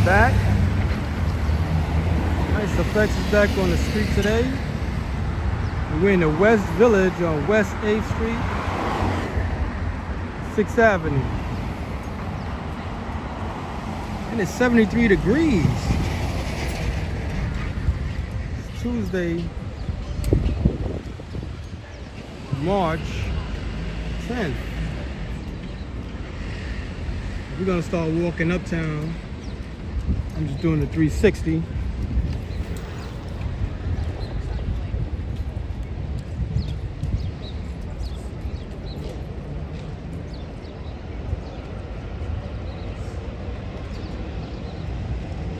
back. Nice effects is back on the street today. We're in the West Village on West 8th Street, 6th Avenue. And it's 73 degrees. It's Tuesday, March 10th. We're gonna start walking uptown. I'm just doing the 360.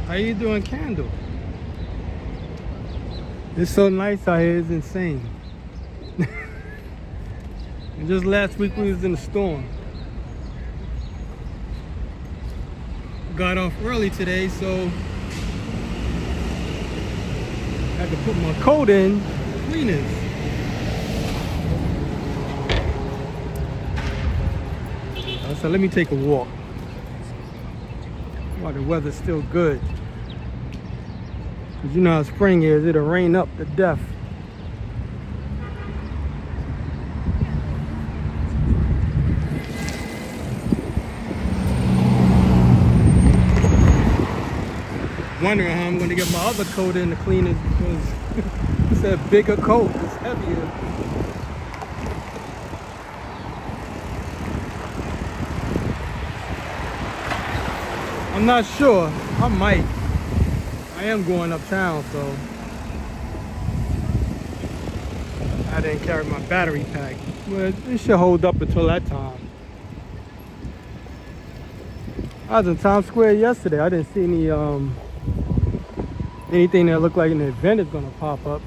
How you doing, Candle? It's so nice out here, it's insane. And just last week we was in a storm. Got off early today, so I had to put my coat in, clean it. So let me take a walk while the weather's still good. Cause you know how spring is, it'll rain up to death. Wondering how I'm going to get my other coat in to clean it because it's a bigger coat, it's heavier. I'm not sure, I might. I am going uptown, so I didn't carry my battery pack. But it should hold up until that time. I was in Times Square yesterday, I didn't see any anything that looked like an event is gonna pop up.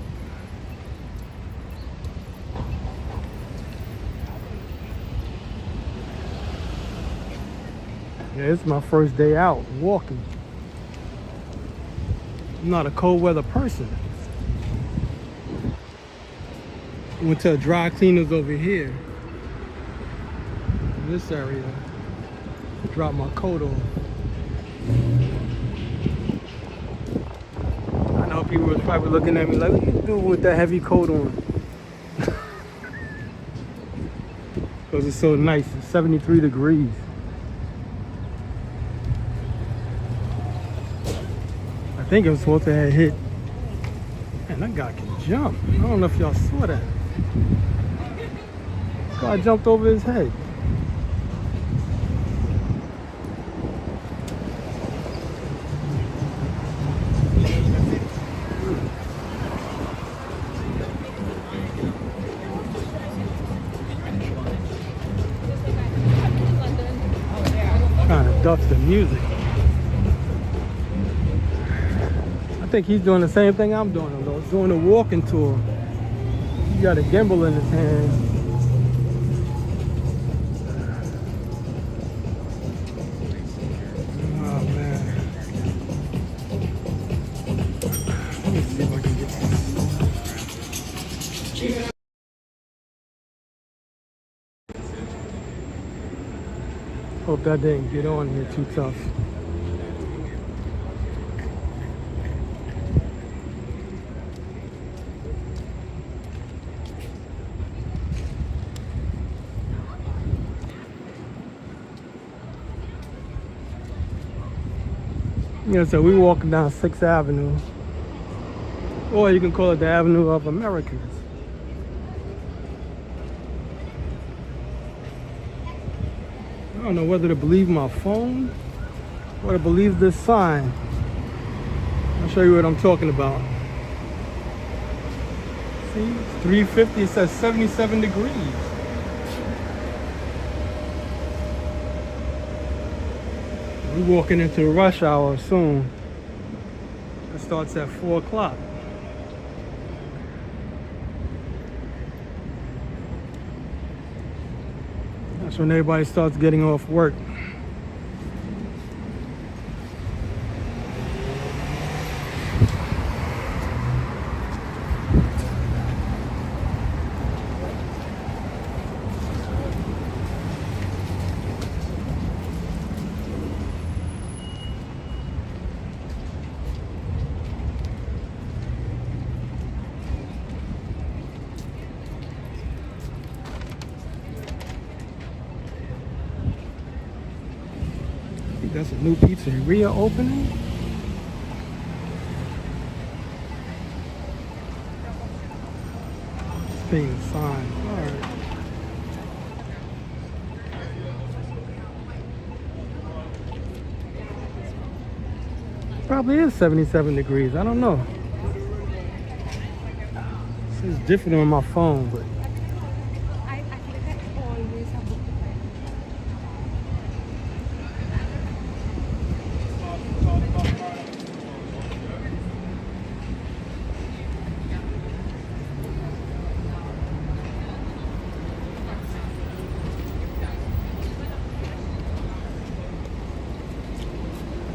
Yeah, it's my first day out walking. I'm not a cold weather person. I went to a dry cleaners over here in this area. Dropped my coat off. I know people was probably looking at me like, what you do with that heavy coat on? Because it's so nice, it's 73 degrees. I think it was supposed to have hit. Man, that guy can jump. I don't know if y'all saw that. This guy jumped over his head. Trying to duck the music. I think he's doing the same thing I'm doing, though. He's doing a walking tour. He got a gimbal in his hand. Oh man. Let me see if I can get this. Hope that didn't get on here too tough. Yeah, so we walking down 6th Avenue, or you can call it the Avenue of Americans. I don't know whether to believe my phone or to believe this sign. I'll show you what I'm talking about. See, it's 350, it says 77 degrees. We're walking into rush hour soon. It starts at 4 o'clock. That's when everybody starts getting off work. think that's a new pizzeria opening. Spain sign. All right. Probably is 77 degrees. I don't know. It's different on my phone, but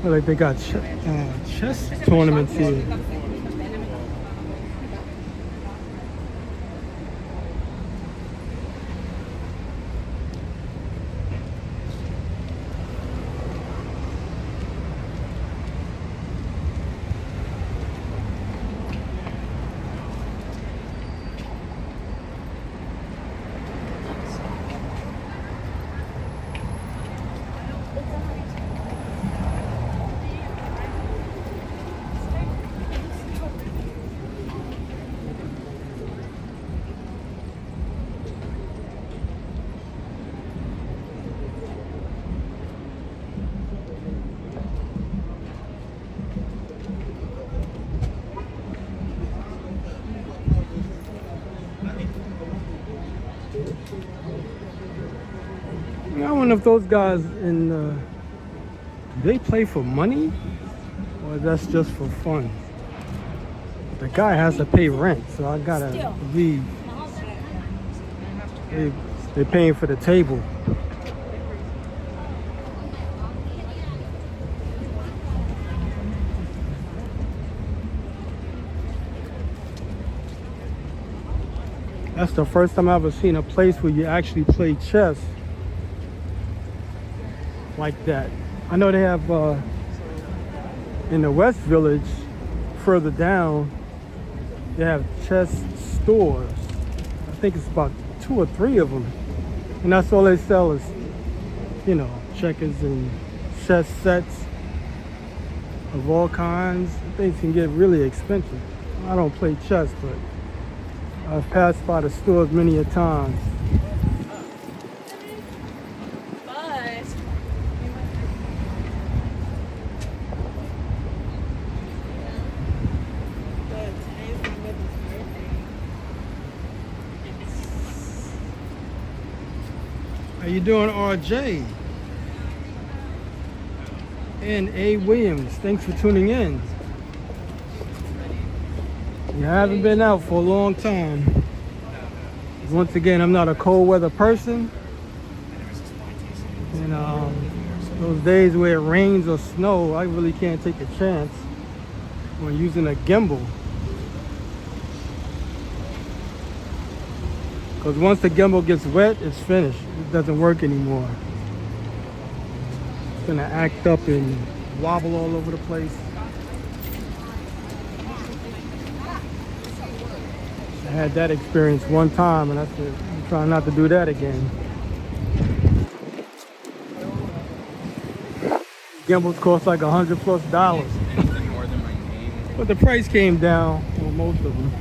like they got chess tournaments here. I wonder if those guys do they play for money or that's just for fun? The guy has to pay rent, so I gotta believe they're paying for the table. That's the first time I've ever seen a place where you actually play chess like that. I know they have in the West Village, further down, they have chess stores. I think it's about 2 or 3 of them, and that's all they sell is, you know, checkers and chess sets of all kinds. Things can get really expensive. I don't play chess, but I've passed by the stores many a times. How you doing, RJ? And A. Williams, thanks for tuning in. I haven't been out for a long time. Once again, I'm not a cold weather person. And those days where it rains or snow, I really can't take a chance on using a gimbal. Because once the gimbal gets wet, it's finished. It doesn't work anymore. It's gonna act up and wobble all over the place. I had that experience one time, and I said, I'm trying not to do that again. Gimbals cost like $100+. But the price came down on most of them.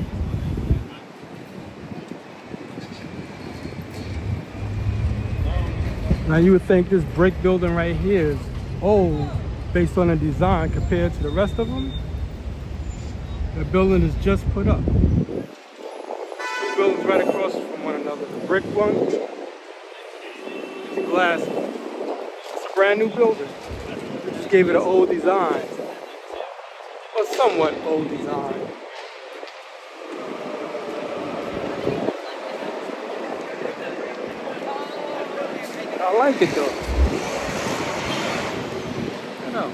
Now you would think this brick building right here is old based on the design compared to the rest of them. The building is just put up. The buildings right across from one another. The brick one, the glass. It's a brand new building. They just gave it an old design. Or somewhat old design. I like it though. I know.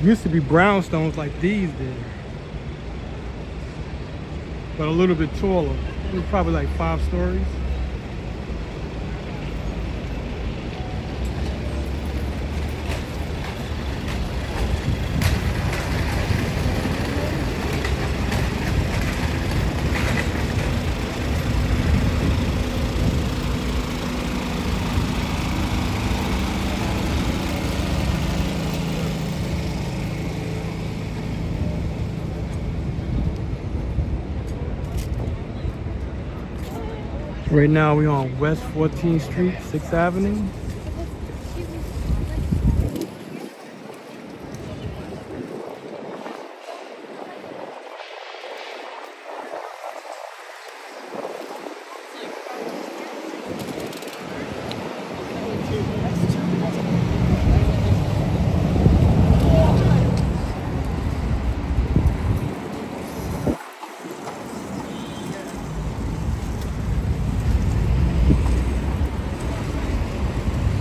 Used to be brownstones like these did, but a little bit taller. It was probably like 5 stories. Right now we on West 14th Street, 6th Avenue.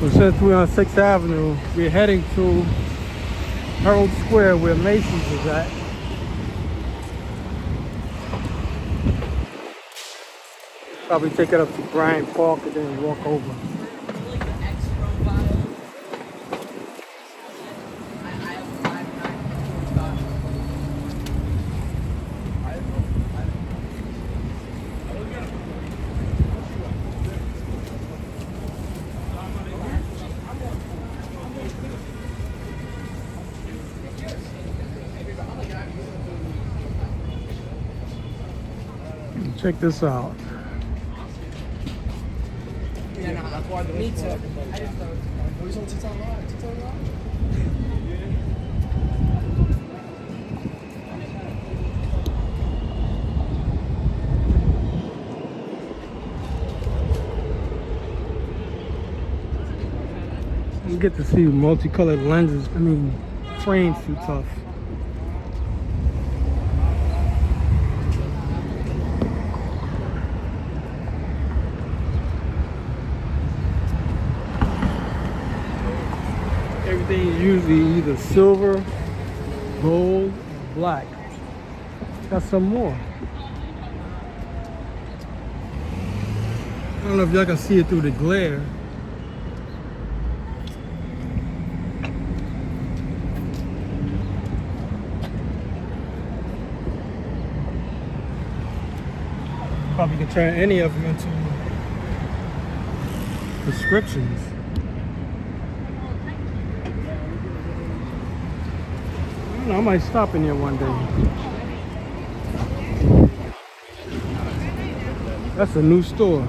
So since we're on 6th Avenue, we're heading to Herald Square where Macy's is at. Probably take it up to Bryant Park and then walk over. Check this out. Me too. You get to see multicolored lenses. I mean, frames too tough. Everything is usually either silver, gold, or black. Got some more. I don't know if y'all can see it through the glare. Probably can turn any of them into prescriptions. I might stop in here one day. That's a new store.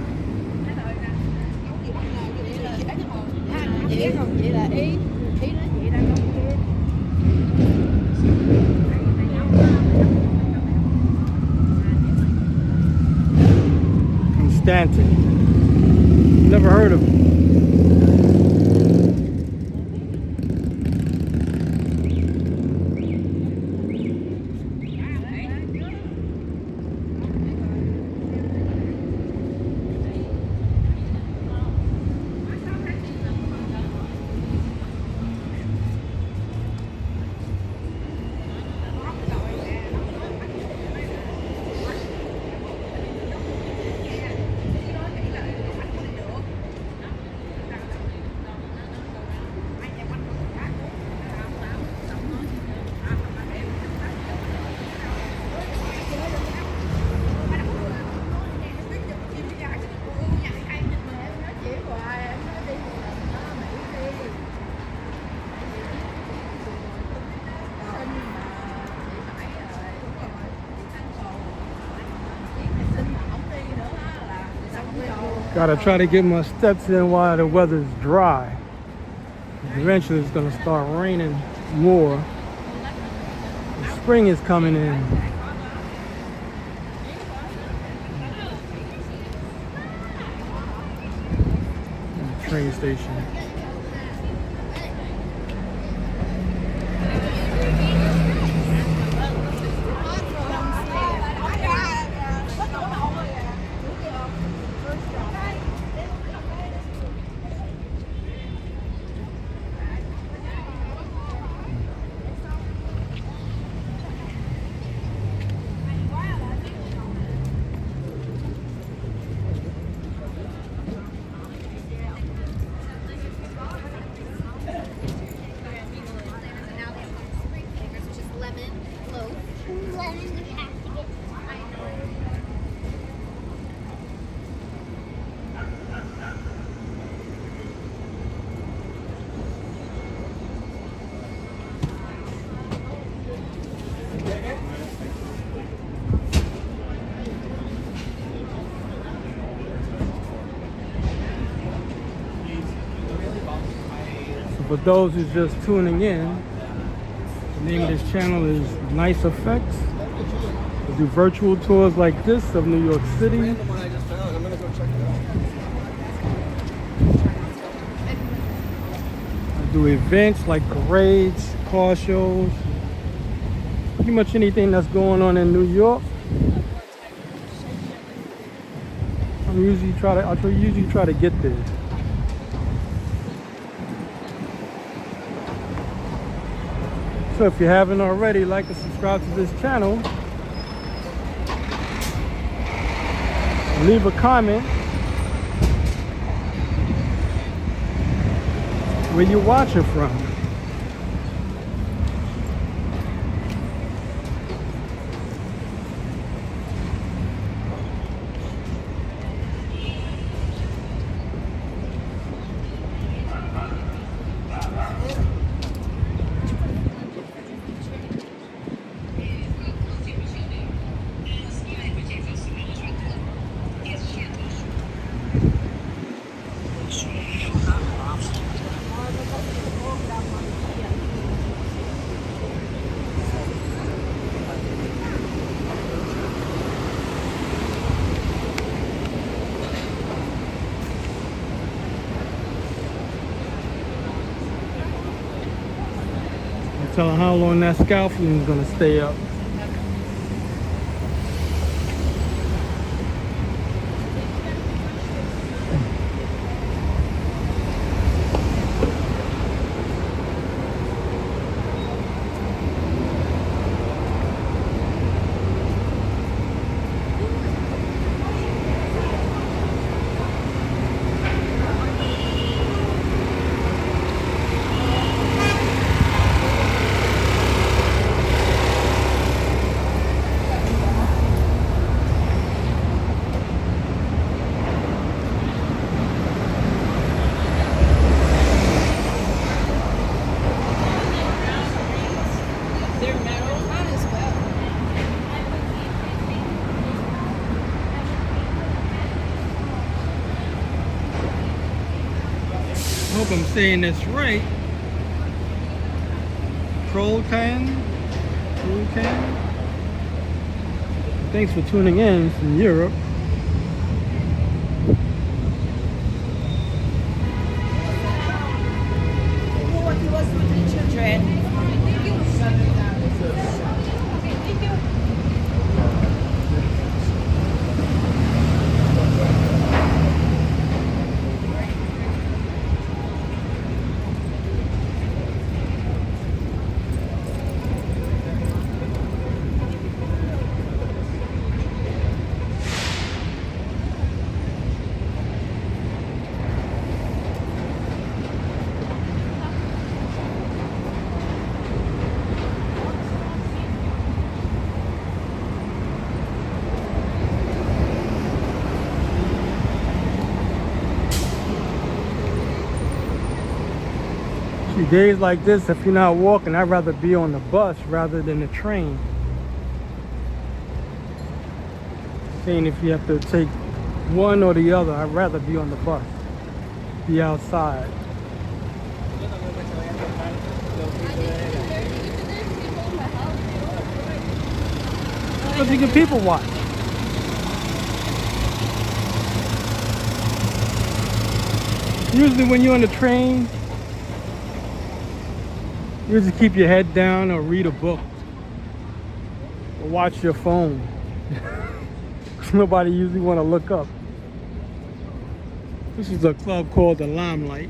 Constantin. Never heard of it. Gotta try to get my steps in while the weather's dry. Eventually it's gonna start raining more. The spring is coming in. Train station. For those who's just tuning in, the name of this channel is Nice Effects. We do virtual tours like this of New York City. The one I just found. I'm gonna go check it out. I do events like parades, car shows, pretty much anything that's going on in New York. I usually try to get there. So if you haven't already, like and subscribe to this channel. Leave a comment where you're watching from. Tell her how long that scaffolding is gonna stay up. I hope I'm saying this right. Prolcan. Thanks for tuning in from Europe. What he was with the children. Days like this, if you're not walking, I'd rather be on the bus rather than the train. Saying if you have to take one or the other, I'd rather be on the bus, be outside. Because you can people watch. Usually when you're on the train, you just keep your head down or read a book or watch your phone. Nobody usually want to look up. This is a club called the Limelight.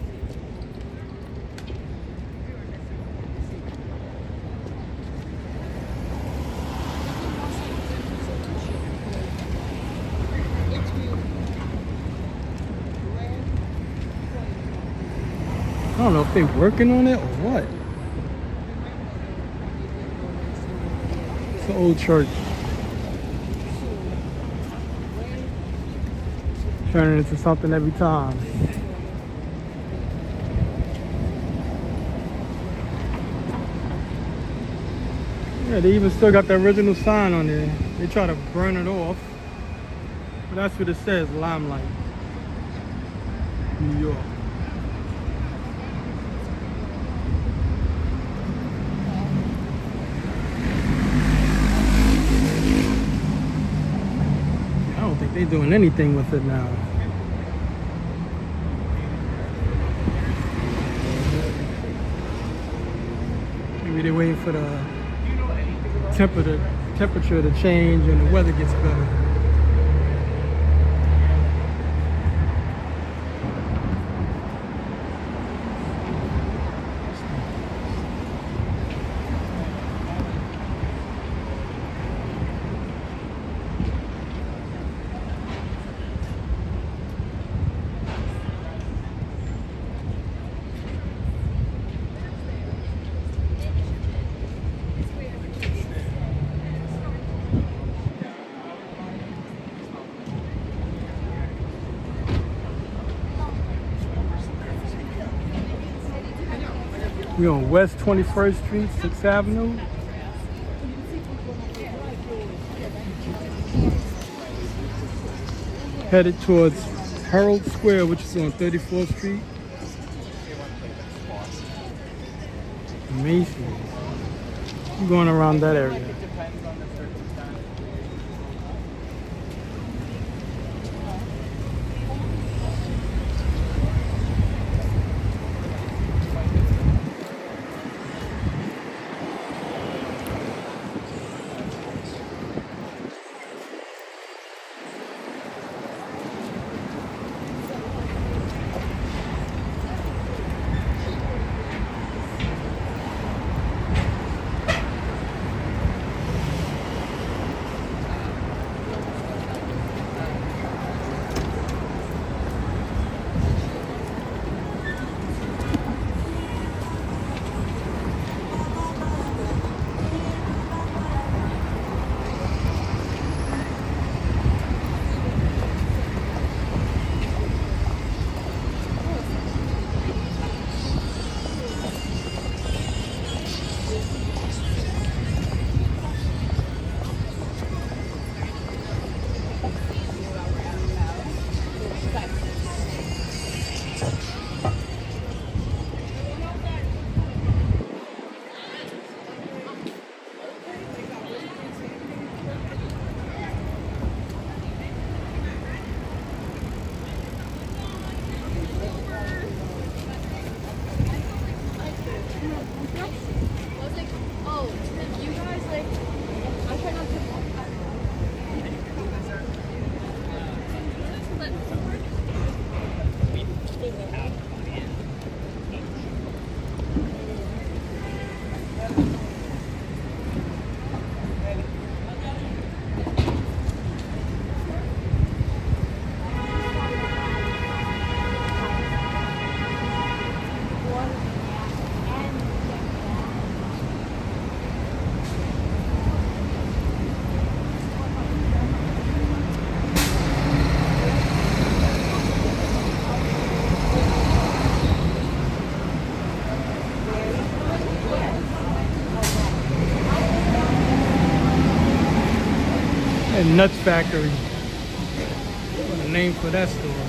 I don't know if they're working on it or what. The old church. Turning into something every time. Yeah, they even still got the original sign on there. They try to burn it off. But that's what it says, Limelight, New York. like they doing anything with it now. Maybe they're waiting for the temperature to change and the weather gets better. We're on West 21st Street, 6th Avenue. Headed towards Herald Square, which is on 34th Street. Macy's. I'm going around that area. And Nuts Factory. What a name for that store.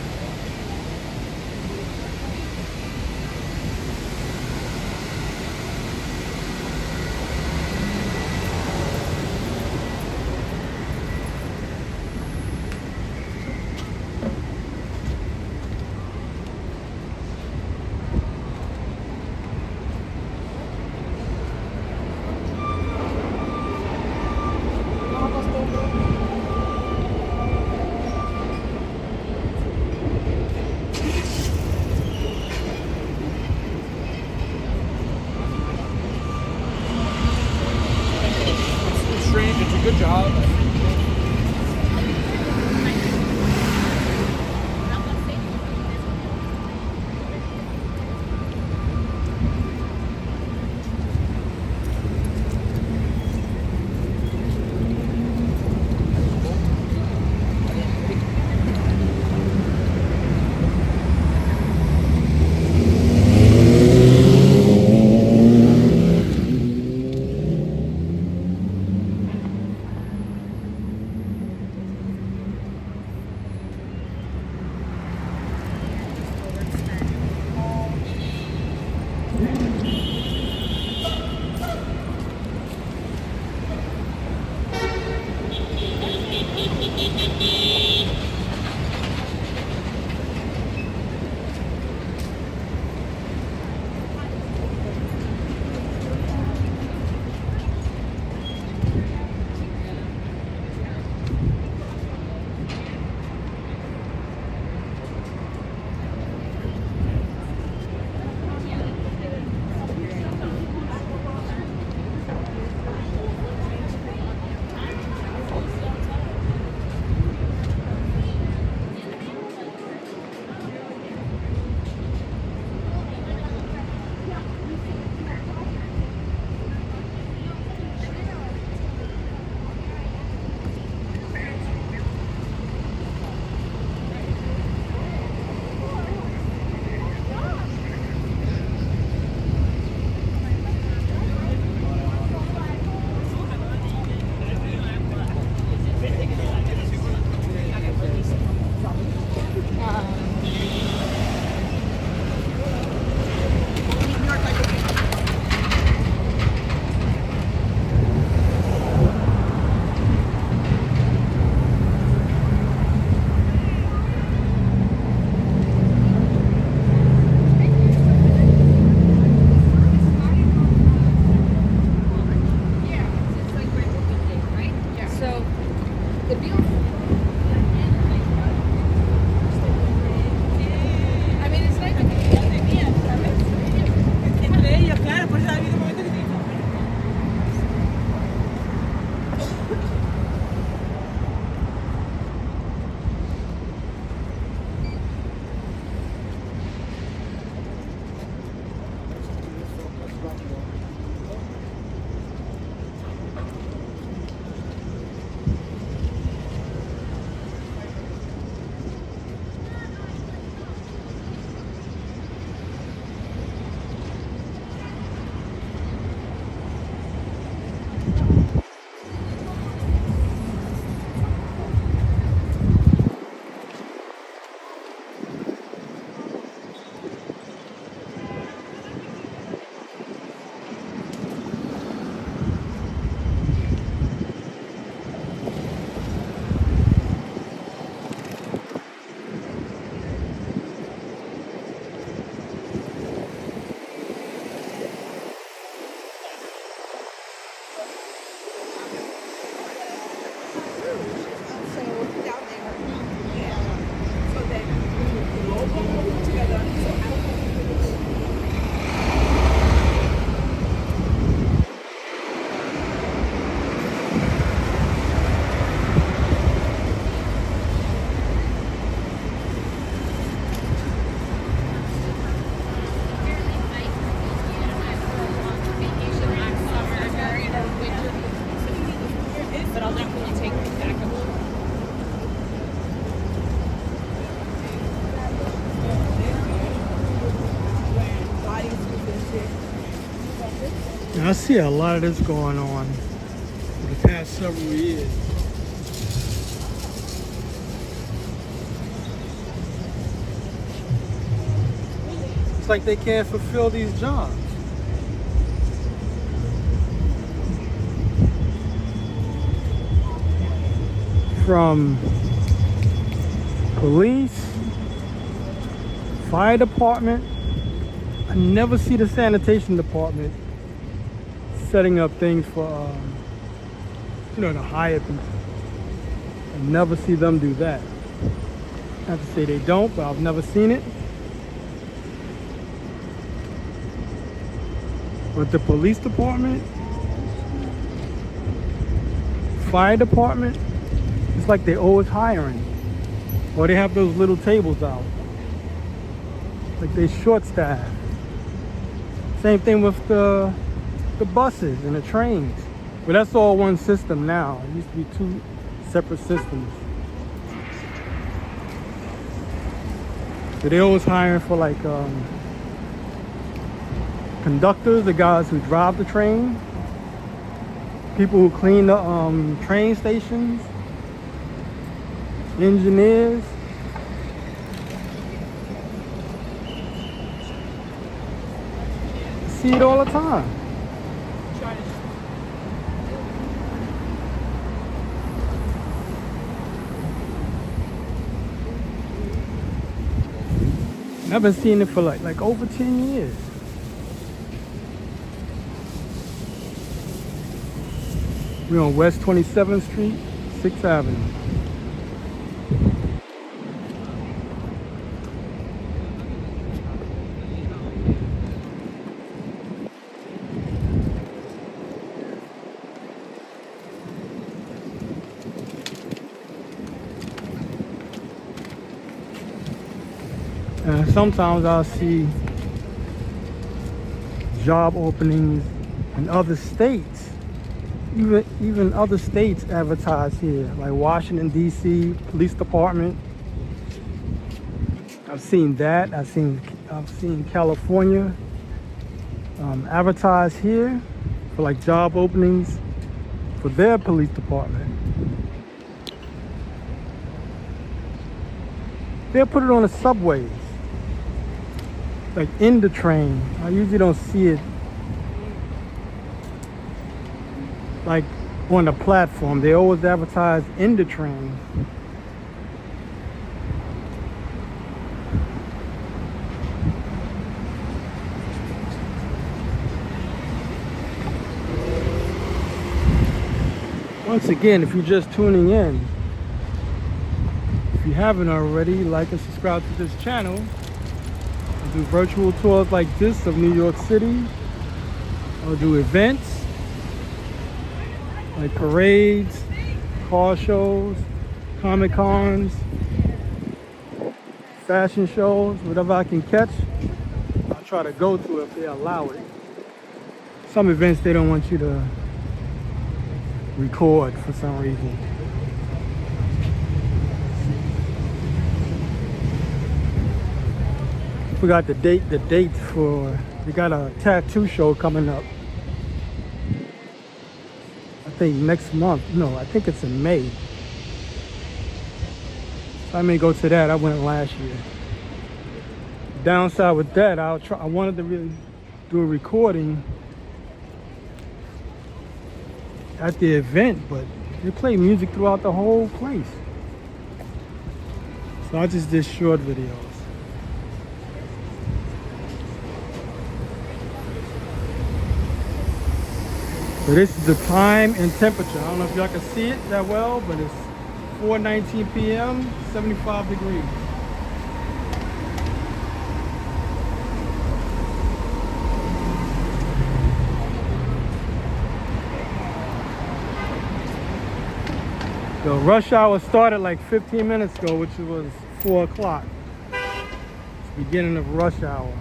I see a lot of this going on for the past several years. It's like they can't fulfill these jobs. From police, fire department, I never see the sanitation department setting up things for, to hire people. I never see them do that. Not to say they don't, but I've never seen it. But the police department, fire department, it's like they're always hiring. Or they have those little tables out. Like they're short staffed. Same thing with the buses and the trains. But that's all one system now. It used to be two separate systems. So they're always hiring for like conductors, the guys who drive the train, people who clean the train stations, engineers. I see it all the time. I've been seeing it for like over 10 years. We're on West 27th Street, 6th Avenue. And sometimes I'll see job openings in other states. Even other states advertise here, like Washington, D.C. Police Department. I've seen that. I've seen California advertise here for like job openings for their police department. They'll put it on the subways, like in the train. I usually don't see it like on the platform. They always advertise in the train. Once again, if you're just tuning in, if you haven't already, like and subscribe to this channel. I do virtual tours like this of New York City. I'll do events like parades, car shows, Comic Cons, fashion shows, whatever I can catch, I'll try to go to if they allow it. Some events they don't want you to record for some reason. Forgot the date for, we got a tattoo show coming up. I think next month. No, I think it's in May. So I may go to that. I went last year. Downside with that, I wanted to really do a recording at the event, but they play music throughout the whole place. So I just did short videos. So this is the time and temperature. I don't know if y'all can see it that well, but it's 4:19 p.m., 75 degrees. The rush hour started like 15 minutes ago, which was 4 o'clock. It's the beginning of rush hour.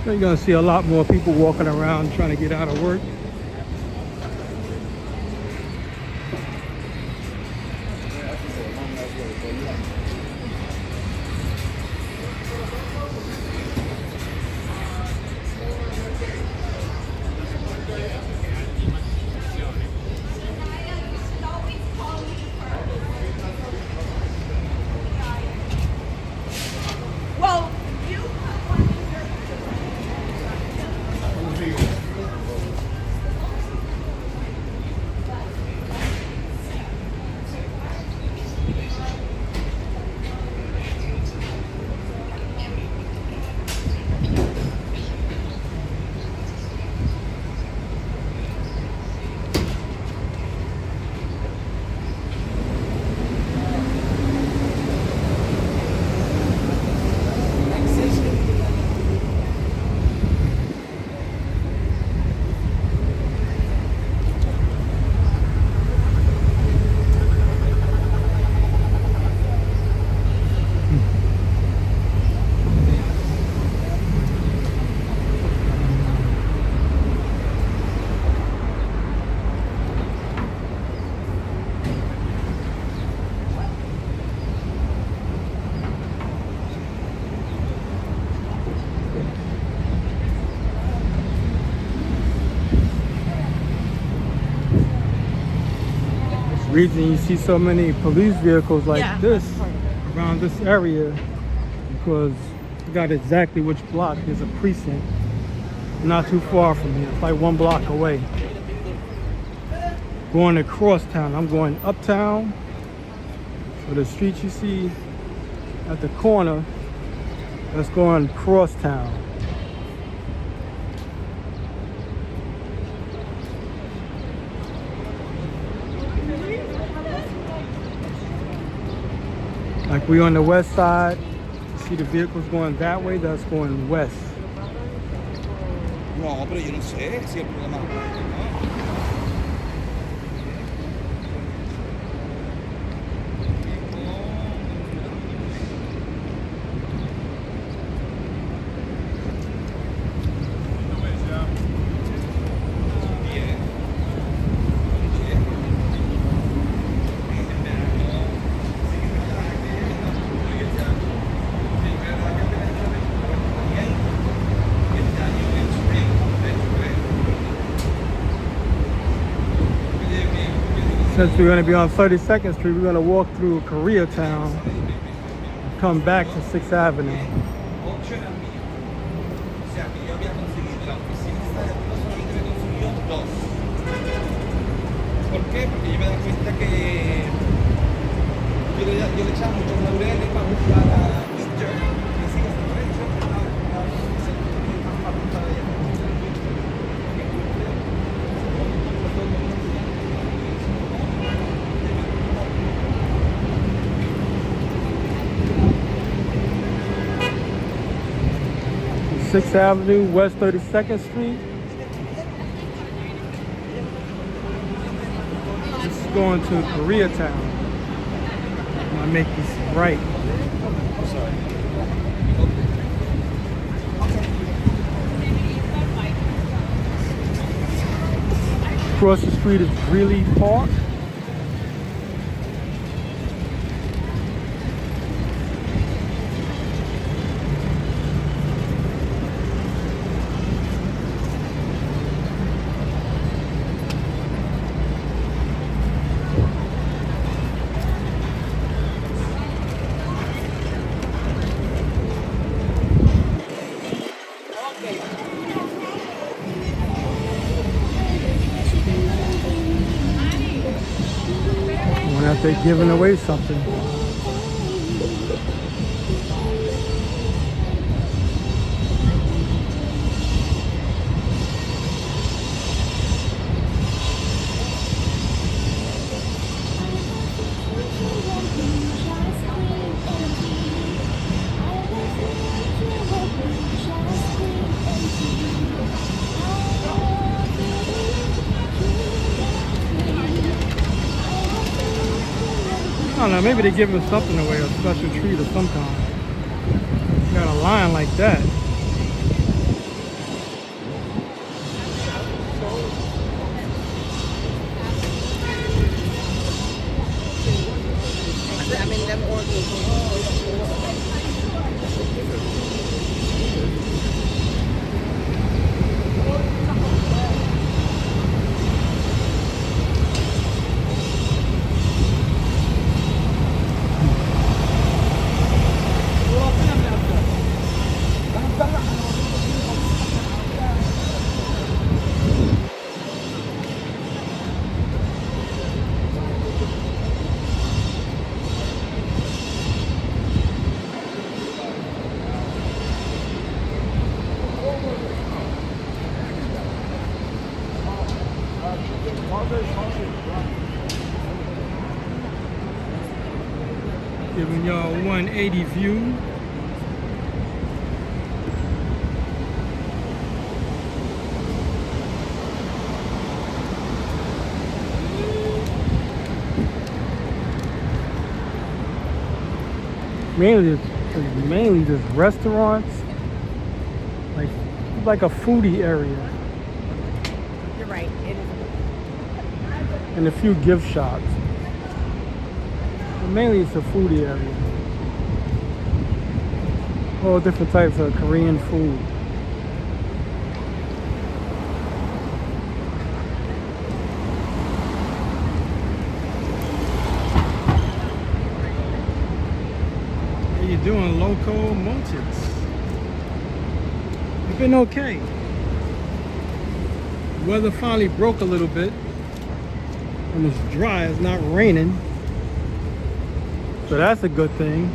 So you're gonna see a lot more people walking around trying to get out of work. reason you see so many police vehicles like Yeah. this around this area, because I got exactly which block. There's a precinct not too far from here. It's like 1 block away. Going across town. I'm going uptown. So the street you see at the corner, that's going cross town. Like we on the west side, you see the vehicles going that way, that's going west. No, pero yo no sé si el problema es no. Since we're going to be on 32nd Street, we're going to walk through Koreatown and come back to 6th Avenue. ¿Por qué? Porque yo me doy cuenta que yo le echaba muchos laureles para buscar a Winter y sigue esta derecha para apuntar allá. 6th Avenue, West 32nd Street. This is going to Koreatown. I'm gonna make this right. Sorry. Across the street is Greeley Park. Wonder if they're giving away something. I don't know, maybe they're giving something away, a special treat of some kind. You got a line like that. I mean, them Giving y'all 180 view. Mainly just restaurants, like a foodie area, You're right. It is. and a few gift shops. But mainly it's a foodie area. All different types of Korean food. they're doing locomotives. It's been okay. Weather finally broke a little bit, and it's dry. It's not raining, so that's a good thing.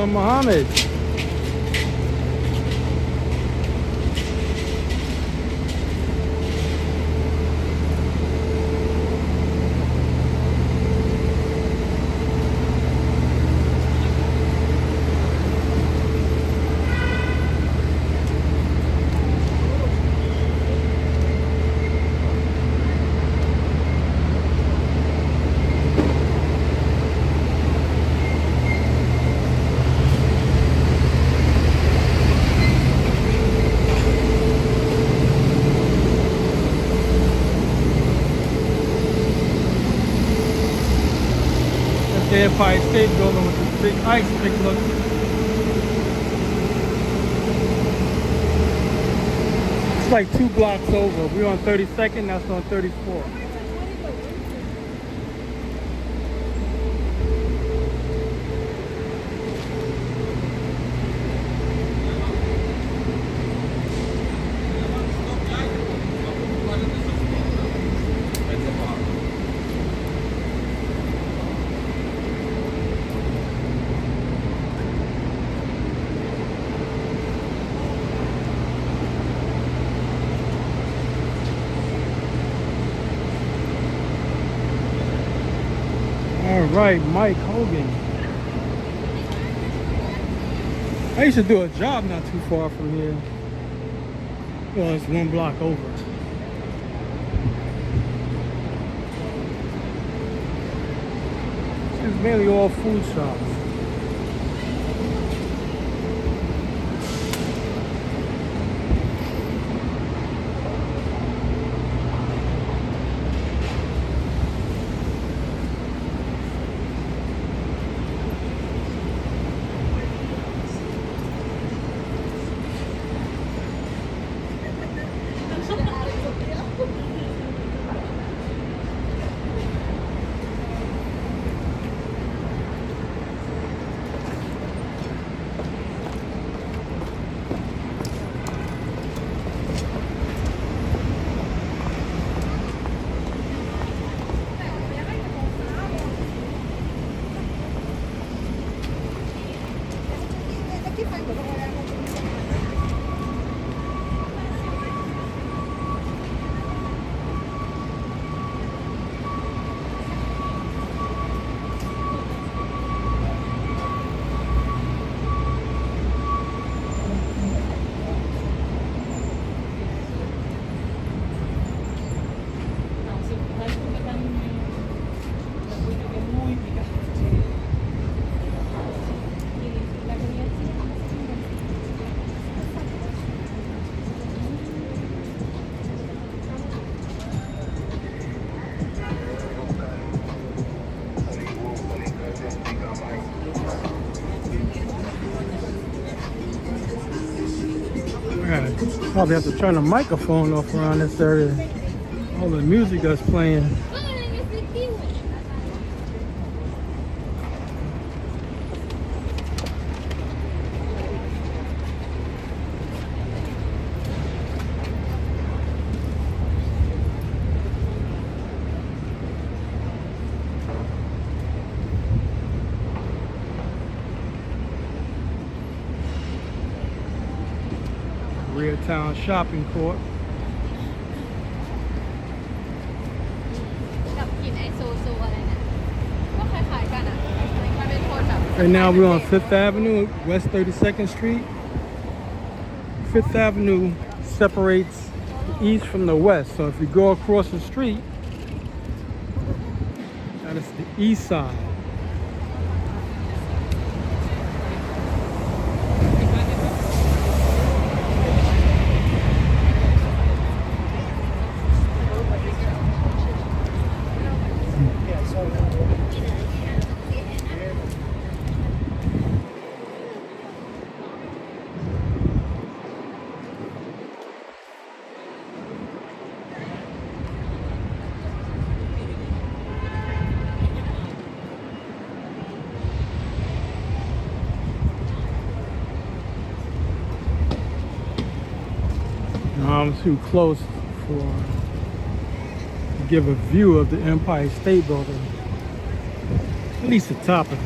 Muhammad. The Empire State Building with this big ice pick look. It's like 2 blocks over. We're on 32nd, that's on 34. All right, Mike Hogan. I used to do a job not too far from here. Well, it's 1 block over. It's mainly all food shops. Probably have to turn the microphone off around this area. All the music that's playing. Real Town Shopping Court. Right now we're on 5th Avenue, West 32nd Street. 5th Avenue separates the east from the west. So if you go across the street, that is the east side. I'm too close to give a view of the Empire State Building, at least the top of it.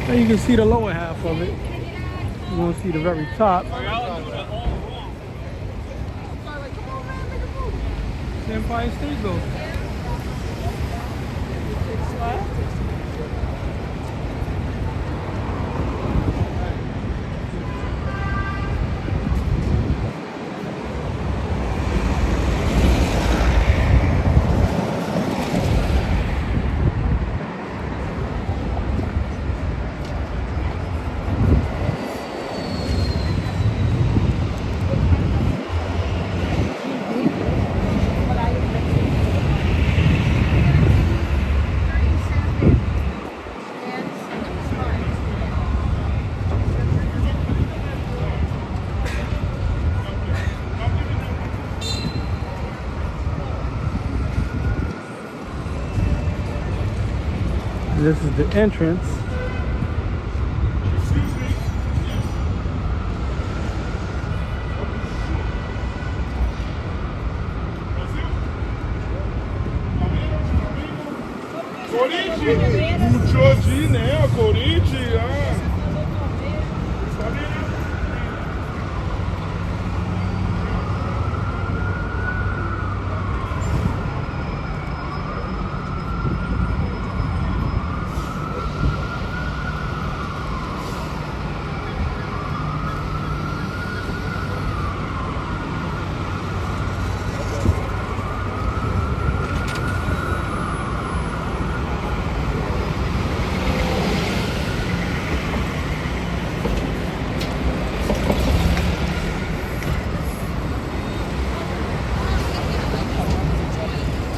Now you can see the lower half of it. You won't see the very top. The Empire State Building. This is the entrance.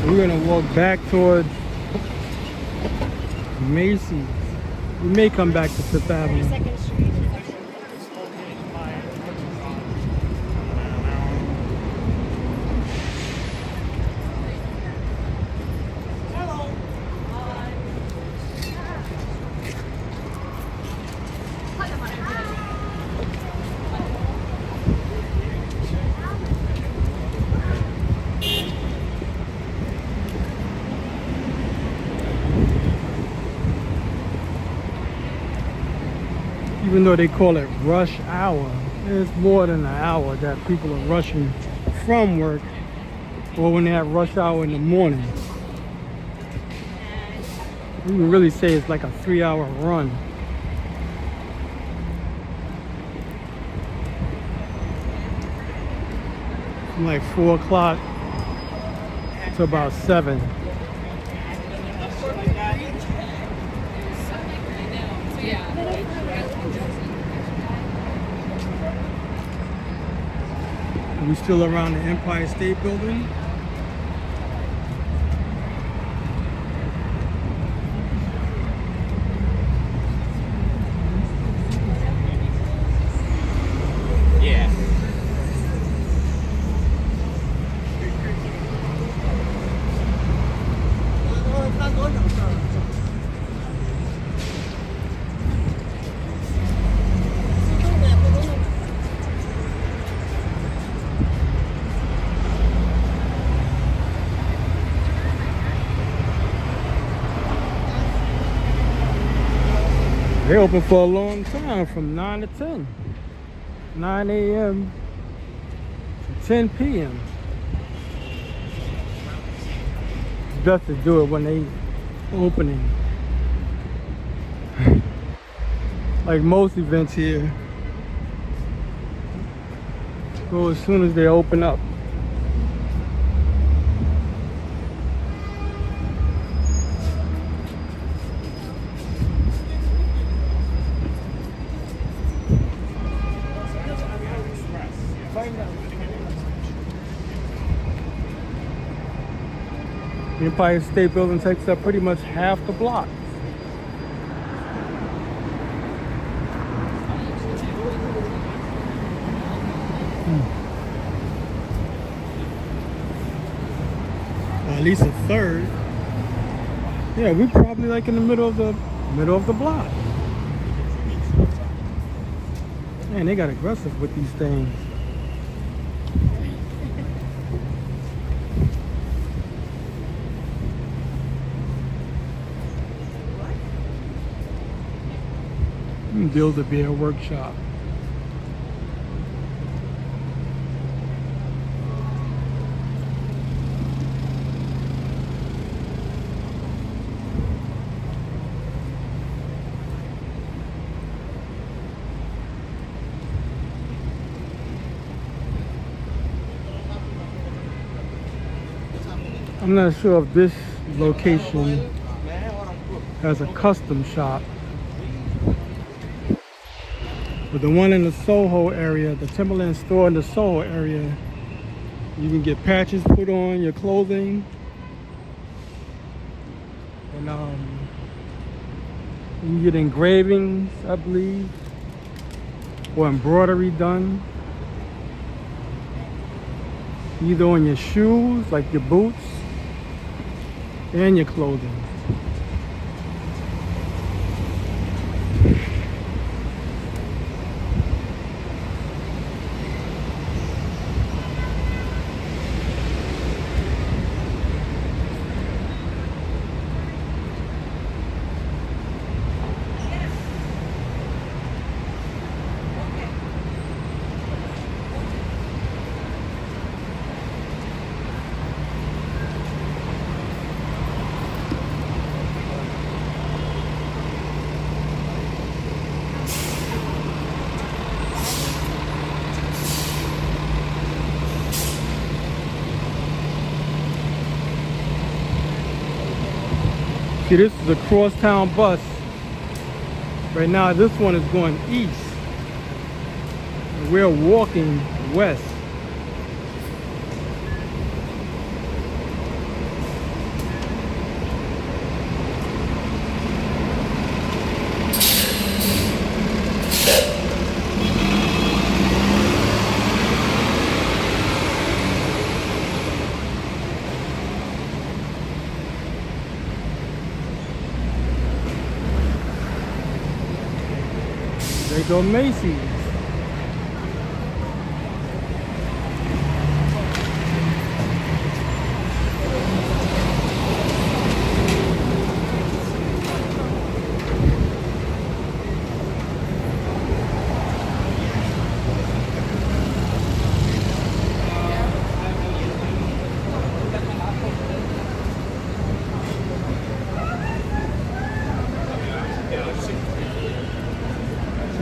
We're gonna walk back towards Macy's. We may come back to 5th Avenue. Even though they call it rush hour, it's more than an hour that people are rushing from work or when they have rush hour in the morning. We would really say it's like a 3-hour run. From like 4 o'clock to about 7. Are we still around the Empire State Building? Yeah. They open for a long time, from 9 to 10. 9 a.m. to 10 p.m. best to do it when they opening. Like most events here, go as soon as they open up. The Empire State Building takes up pretty much half the block. Or at least a third. Yeah, we're probably like in the middle of the block. Man, they got aggressive with these things. Build-A-Bear workshop. I'm not sure if this location has a custom shop. But the one in the Soho area, the Timberland store in the Soho area, you can get patches put on your clothing. And you can get engravings, I believe, or embroidery done. Either on your shoes, like your boots, and your clothing. See, this is a crosstown bus. Right now, this one is going east. We're walking west. There you go, Macy's.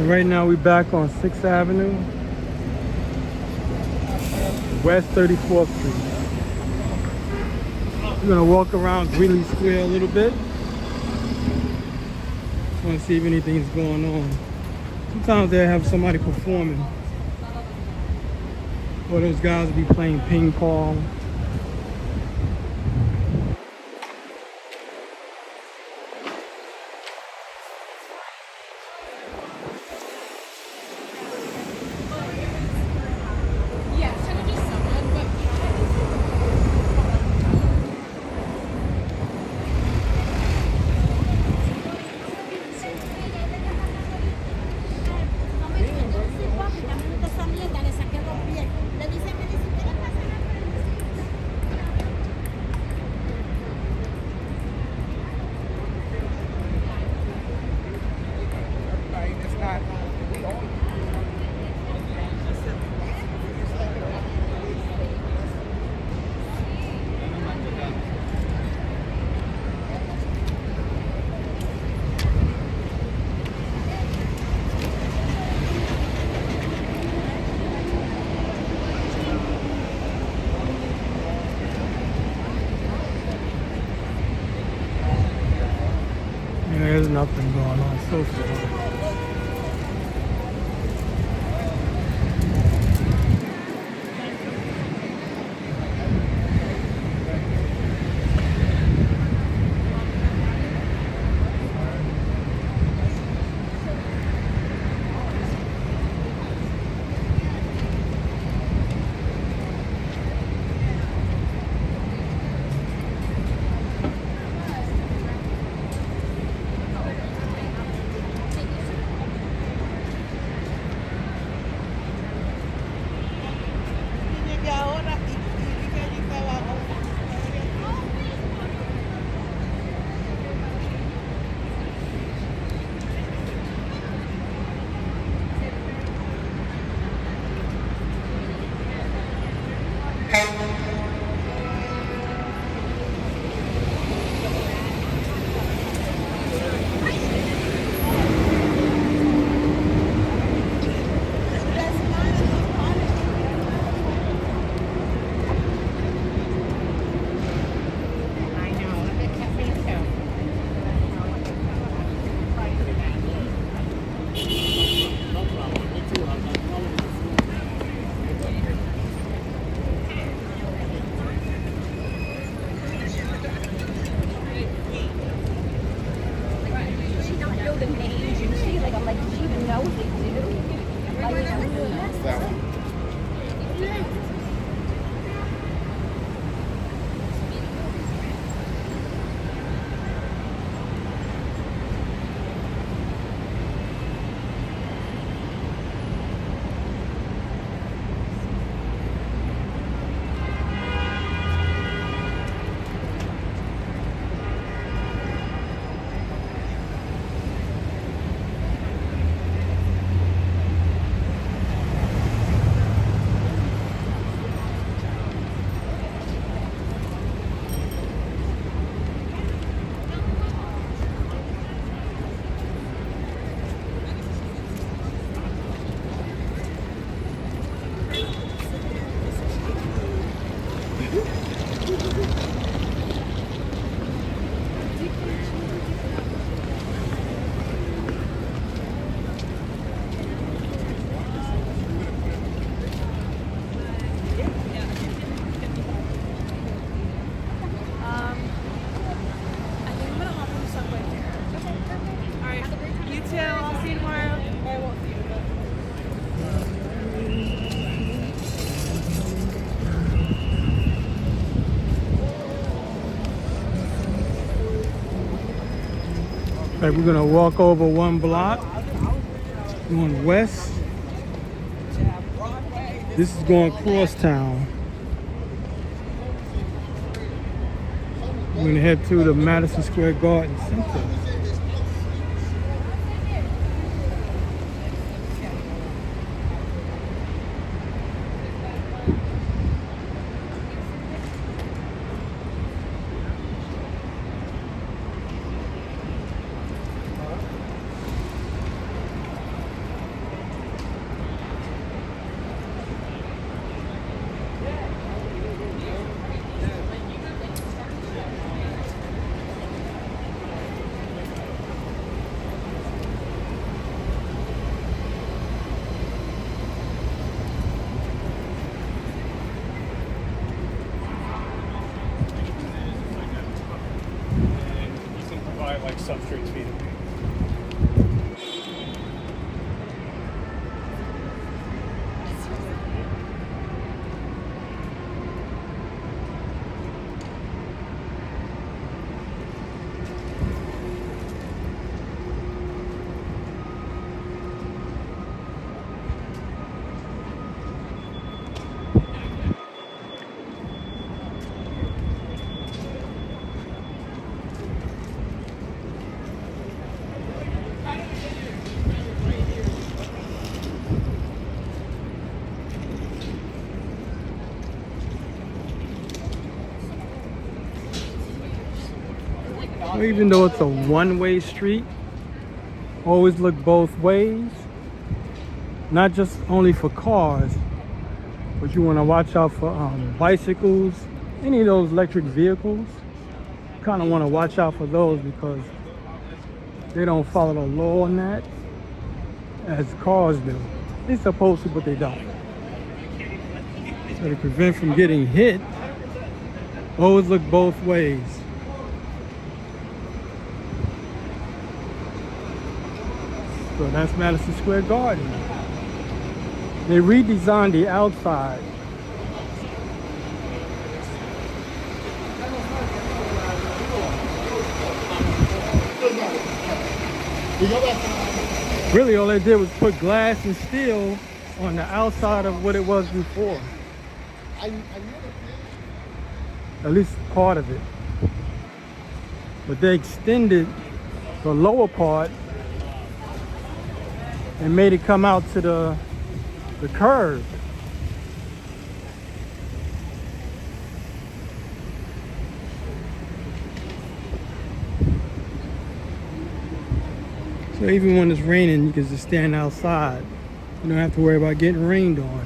Right now we're back on 6th Avenue, West 34th Street. We're gonna walk around Greeley Square a little bit. Want to see if anything's going on. Sometimes they have somebody performing. Or those guys will be playing ping pong. nothing going on so far. Like we're gonna walk over one block, going west. This is going cross town. We're gonna head to the Madison Square Garden Center. Like substrate feed. Even though it's a one-way street, always look both ways. Not just only for cars, but you want to watch out for bicycles, any of those electric vehicles. Kind of want to watch out for those because they don't follow the law on that as cars do. They're supposed to, but they don't. So to prevent from getting hit, always look both ways. So that's Madison Square Garden. They redesigned the outside. Really, all they did was put glass and steel on the outside of what it was before. At least part of it. But they extended the lower part and made it come out to the curve. So even when it's raining, you can just stand outside. You don't have to worry about getting rained on.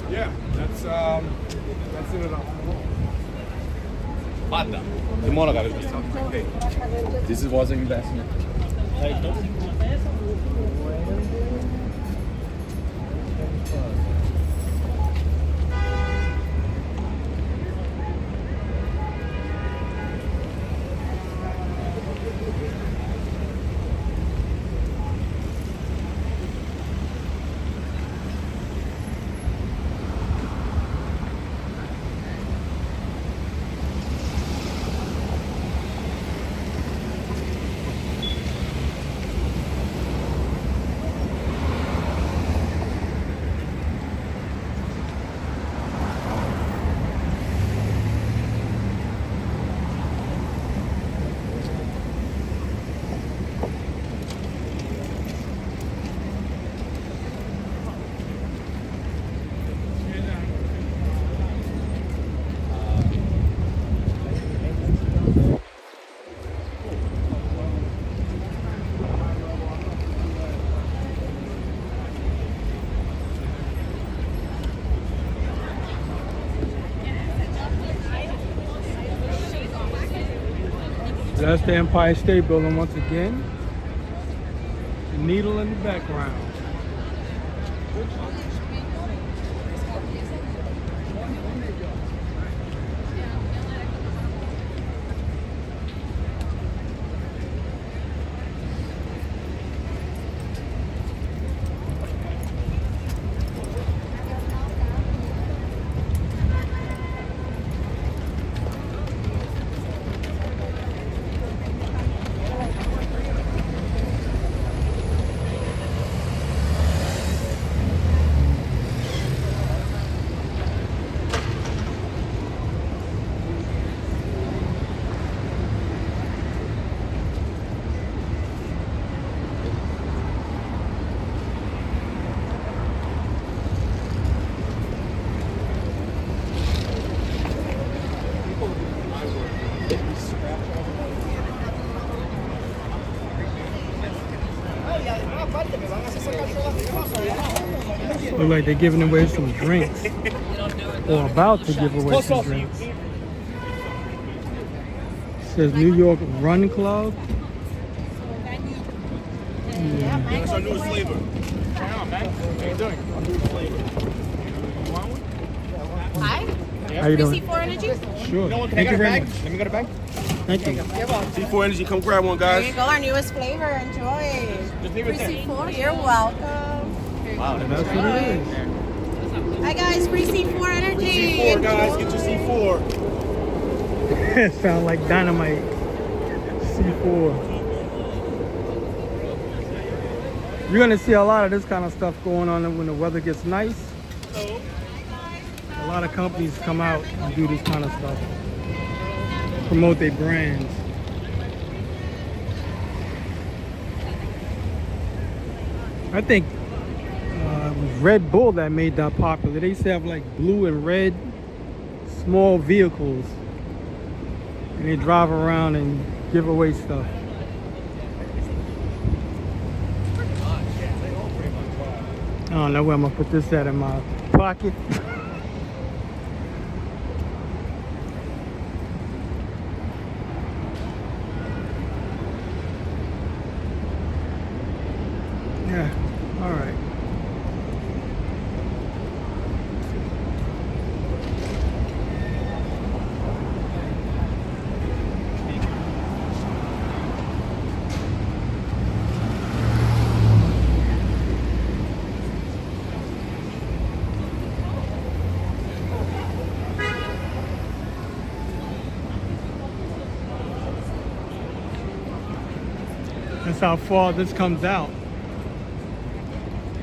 Yeah, that's it enough. 맞다. 데모라가 그랬어. This was an investment. That's the Empire State Building once again. The needle in the background. Look like they're giving away some drinks. Or about to give away some drinks. It says New York Run Club. That's our newest flavor. How you doing? Hi. How you doing? C4 Energy? Sure. Can I Thank get you a very bag? much. Let me get a bag. Thank you. You're welcome. C4 Energy, come grab one, There you guys. go, our newest flavor. Enjoy. Just leave it Free there. C4, you're welcome. Wow, And that's what it is. Hi guys, free C4 Energy. C4, guys, get your C4. It sounds like dynamite. C4. You're gonna see a lot of this kind of stuff going on when the weather gets nice. A lot of companies come out and do this kind of stuff. Promote their brands. I think it was Red Bull that made that popular. They used to have like blue and red small vehicles. And they drive around and give away stuff. I don't know where I'm gonna put this at in my pocket. Yeah, all right. That's how far this comes out.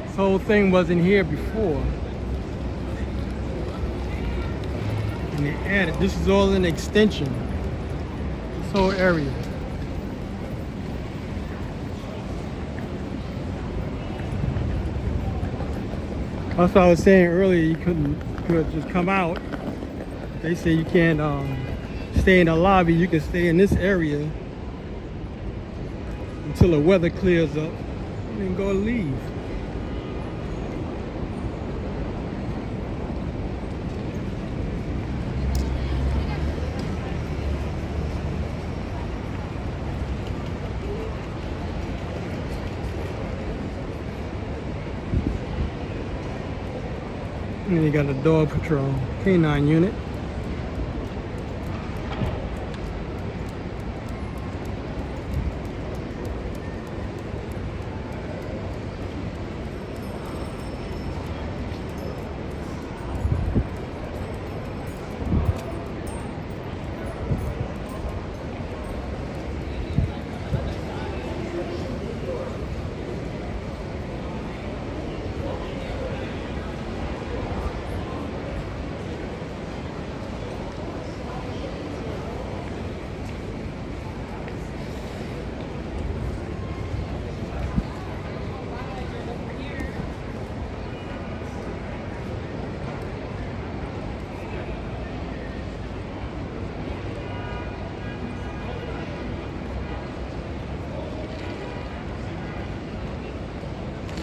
This whole thing wasn't here before. And they added, this is all an extension. This whole area. That's what I was saying earlier, you could just come out. They say you can't stay in the lobby, you can stay in this area until the weather clears up and then go leave. And then you got the dog patrol, canine unit.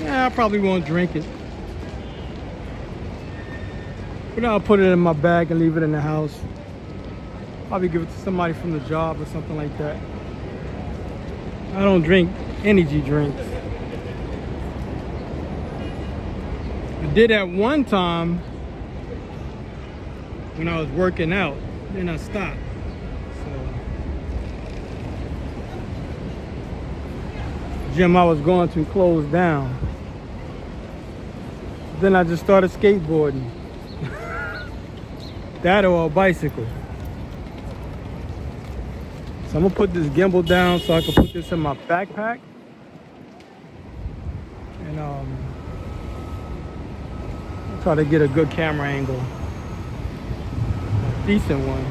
Yeah, I probably won't drink it. But I'll put it in my bag and leave it in the house. Probably give it to somebody from the job or something like that. I don't drink energy drinks. I did at one time when I was working out, then I stopped. So, gym I was going to closed down. Then I just started skateboarding. That or a bicycle. So I'm gonna put this gimbal down so I can put this in my backpack. And try to get a good camera angle. Decent one.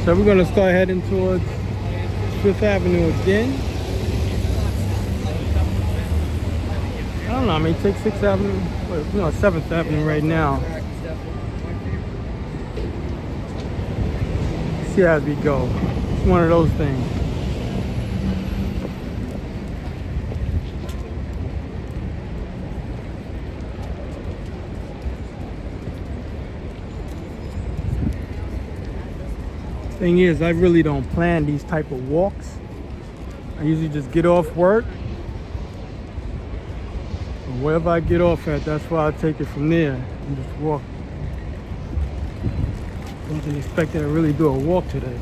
So we're gonna start heading towards Fifth Avenue again. I don't know, I mean, take 6th Avenue, we're on 7th Avenue right now. See as we go. It's one of those things. Thing is, I really don't plan these type of walks. I usually just get off work. And wherever I get off at, that's why I take it from there and just walk. Wasn't expecting to really do a walk today.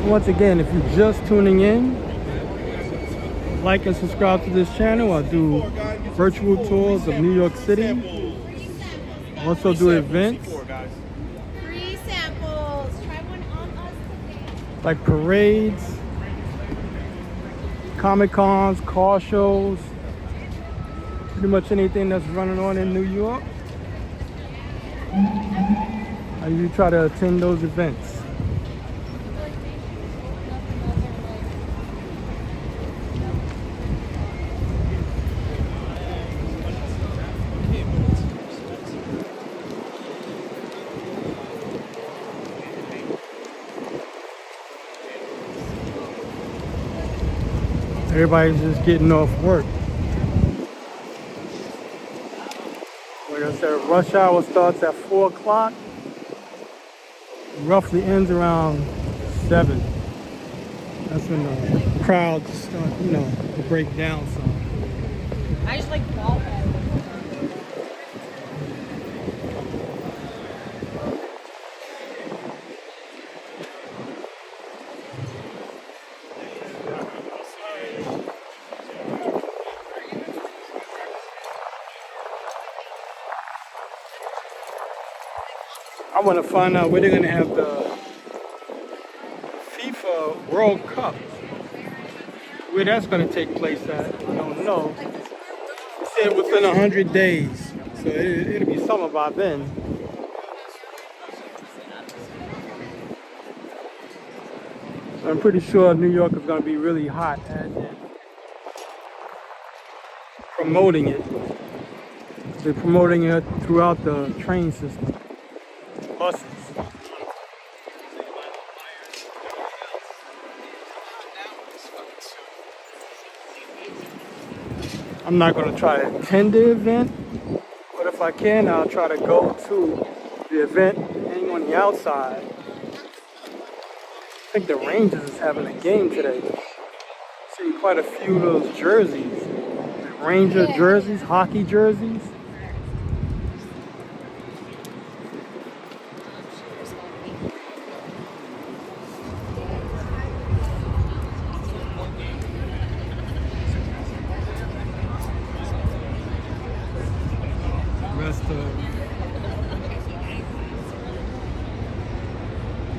Once again, if you're just tuning in, like and subscribe to this channel. I do virtual tours of New York City. I also do events Free samples. Try one on us today. like parades, Comic Cons, car shows, pretty much anything that's running on in New York. I usually try to attend those events. Everybody's just getting off work. Like I said, rush hour starts at 4 o'clock. Roughly ends around 7. That's when the crowds start, to break down some. I just like ball head. I want to find out where they're going to have the FIFA World Cup. Where that's going to take place at, I don't know. They said within 100 days, so it'll be summer by then. I'm pretty sure New York is going to be really hot at promoting it. They're promoting it throughout the train system. Buses. I'm not going to try to attend the event, but if I can, I'll try to go to the event hang on the outside. I think the Rangers is having a game today. See quite a few of those jerseys. Ranger jerseys, hockey jerseys.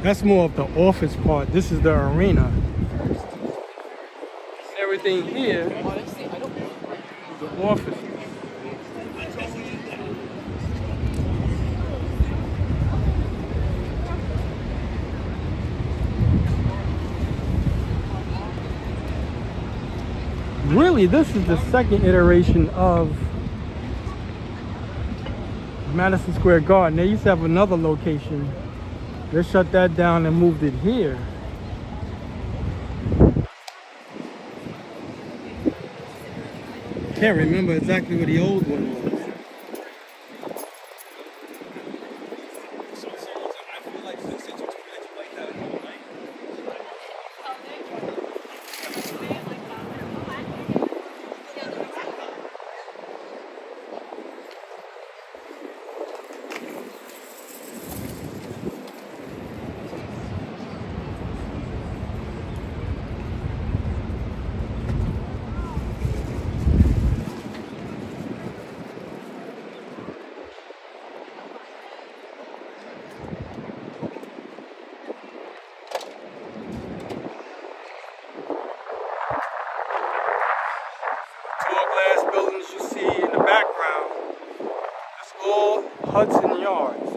That's more of the office part. This is the arena. Everything here is the office. Really, this is the second iteration of Madison Square Garden. They used to have another location. They shut that down and moved it here. Can't remember exactly where the old one was. Glass buildings you see in the background, it's all Hudson Yards.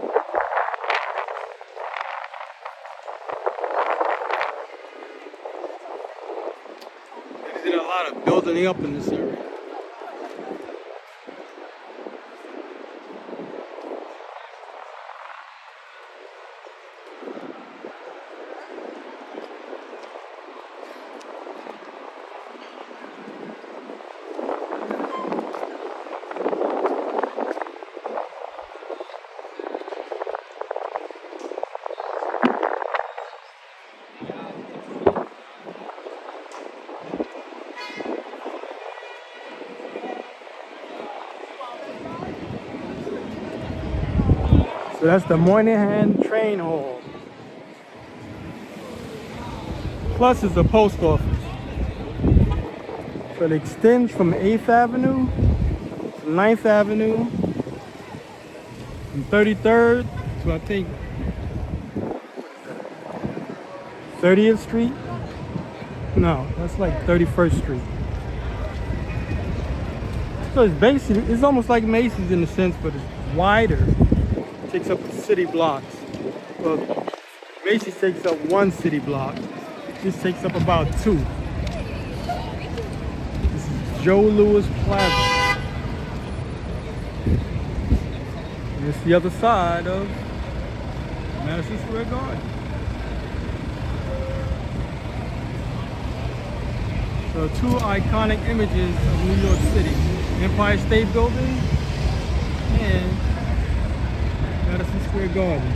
They did a lot of building up in this area. So that's the Moynihan Train Hall. Plus is the post office. So it extends from 8th Avenue to 9th Avenue, from 33rd to I think 30th Street. No, that's like 31st Street. So it's basically, it's almost like Macy's in a sense, but it's wider. It takes up city blocks. Well, Macy's takes up one city block. This takes up about two. This is Joe Louis Plaza. And it's the other side of Madison Square Garden. So two iconic images of New York City. Empire State Building and Madison Square Garden.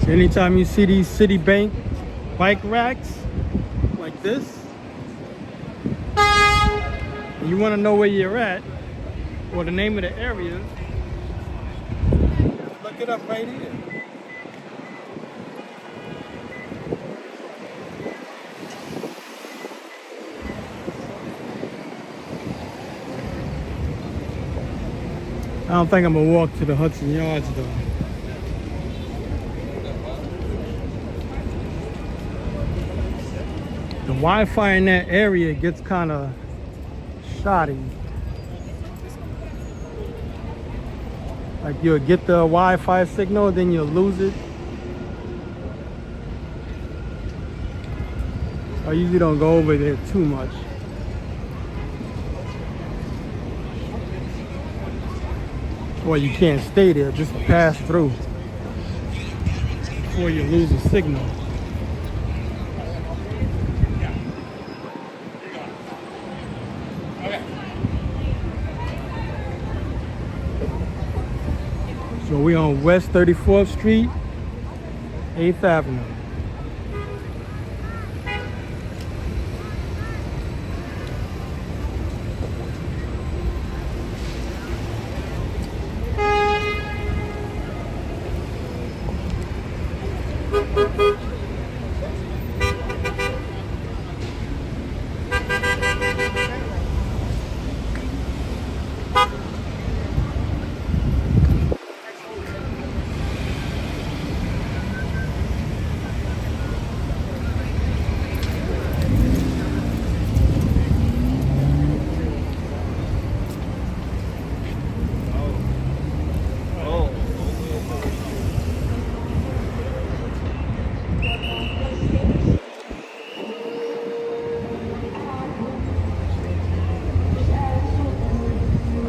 So anytime you see these Citibank bike racks like this, and you want to know where you're at or the name of the area, look it up right here. I don't think I'm gonna walk to the Hudson Yards though. The Wi-Fi in that area gets kind of shoddy. Like you'll get the Wi-Fi signal, then you'll lose it. I usually don't go over there too much. Or you can't stay there, just pass through before you lose a signal. So we on West 34th Street, 8th Avenue.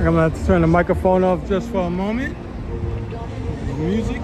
I'm gonna have to turn the microphone off just for a moment. Music.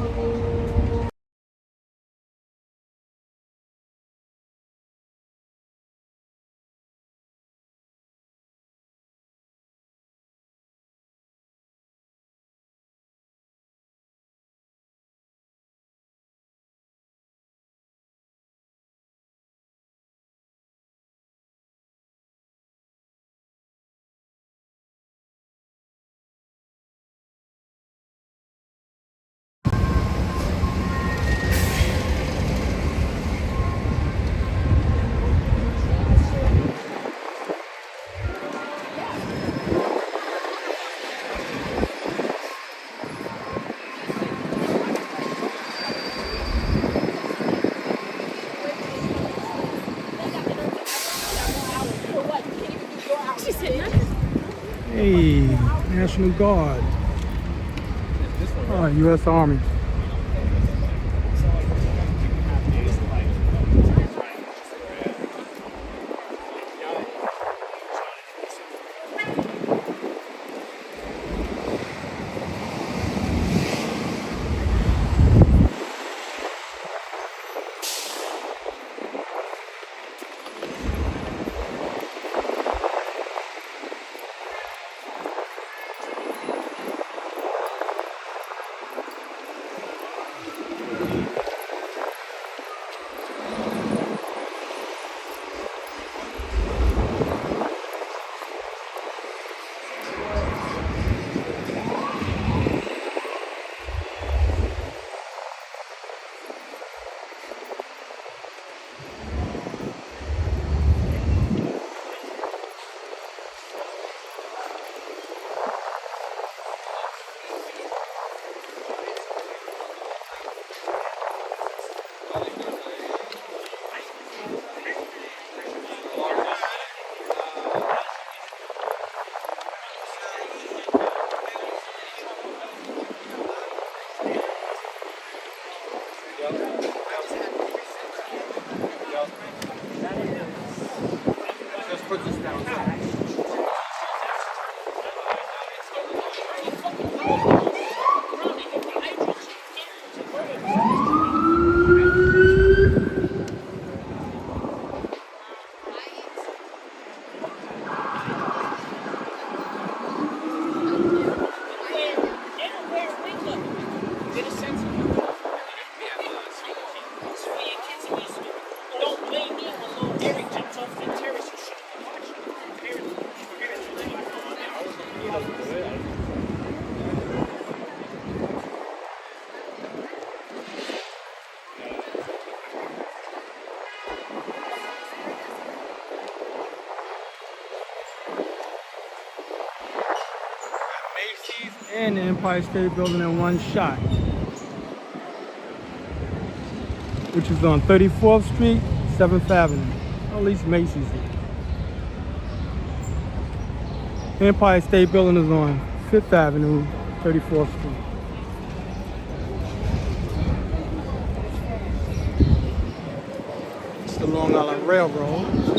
National Guard. U.S. Army. Just put this down. Macy's and the Empire State Building in one shot, which is on 34th Street, 7th Avenue. At least Macy's. Empire State Building is on 5th Avenue, 34th Street. It's the Long Island Railroad.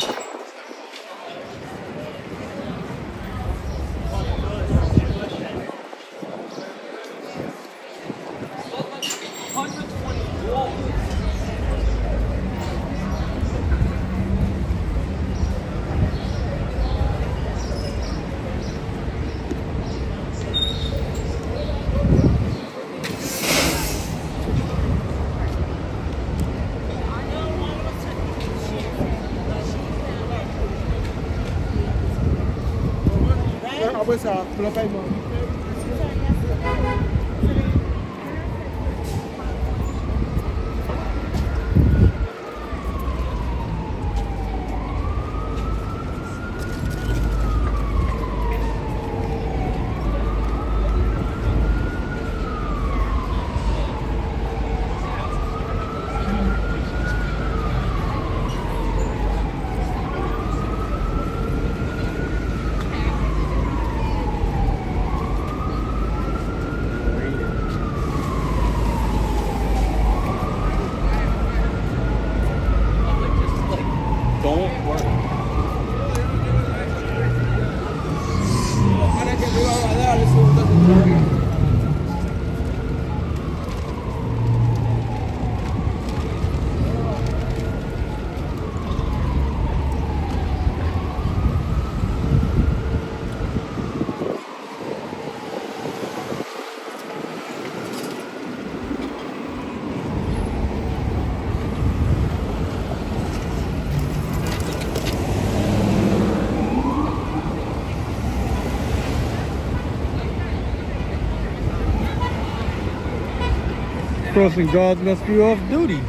Crossing guards must be off duty.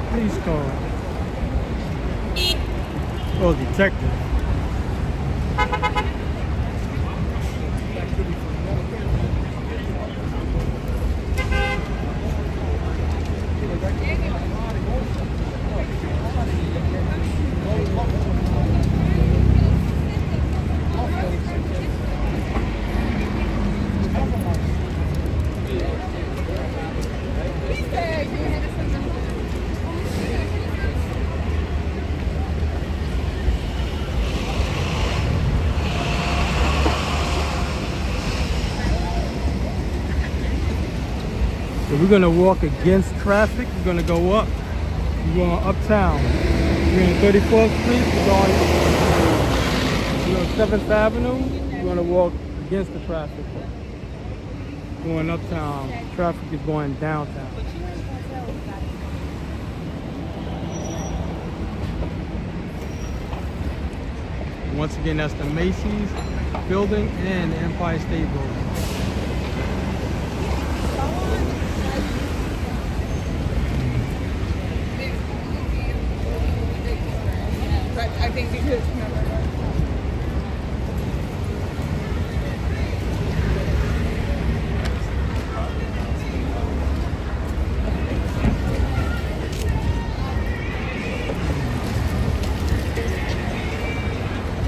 police car. Oh, detective. So we're gonna walk against traffic. We're gonna go up. We're going uptown. We're in 34th Street. We're going, 7th Avenue. We're gonna walk against the traffic. Going uptown. Traffic is going downtown. Once again, that's the Macy's building and the Empire State Building. I think because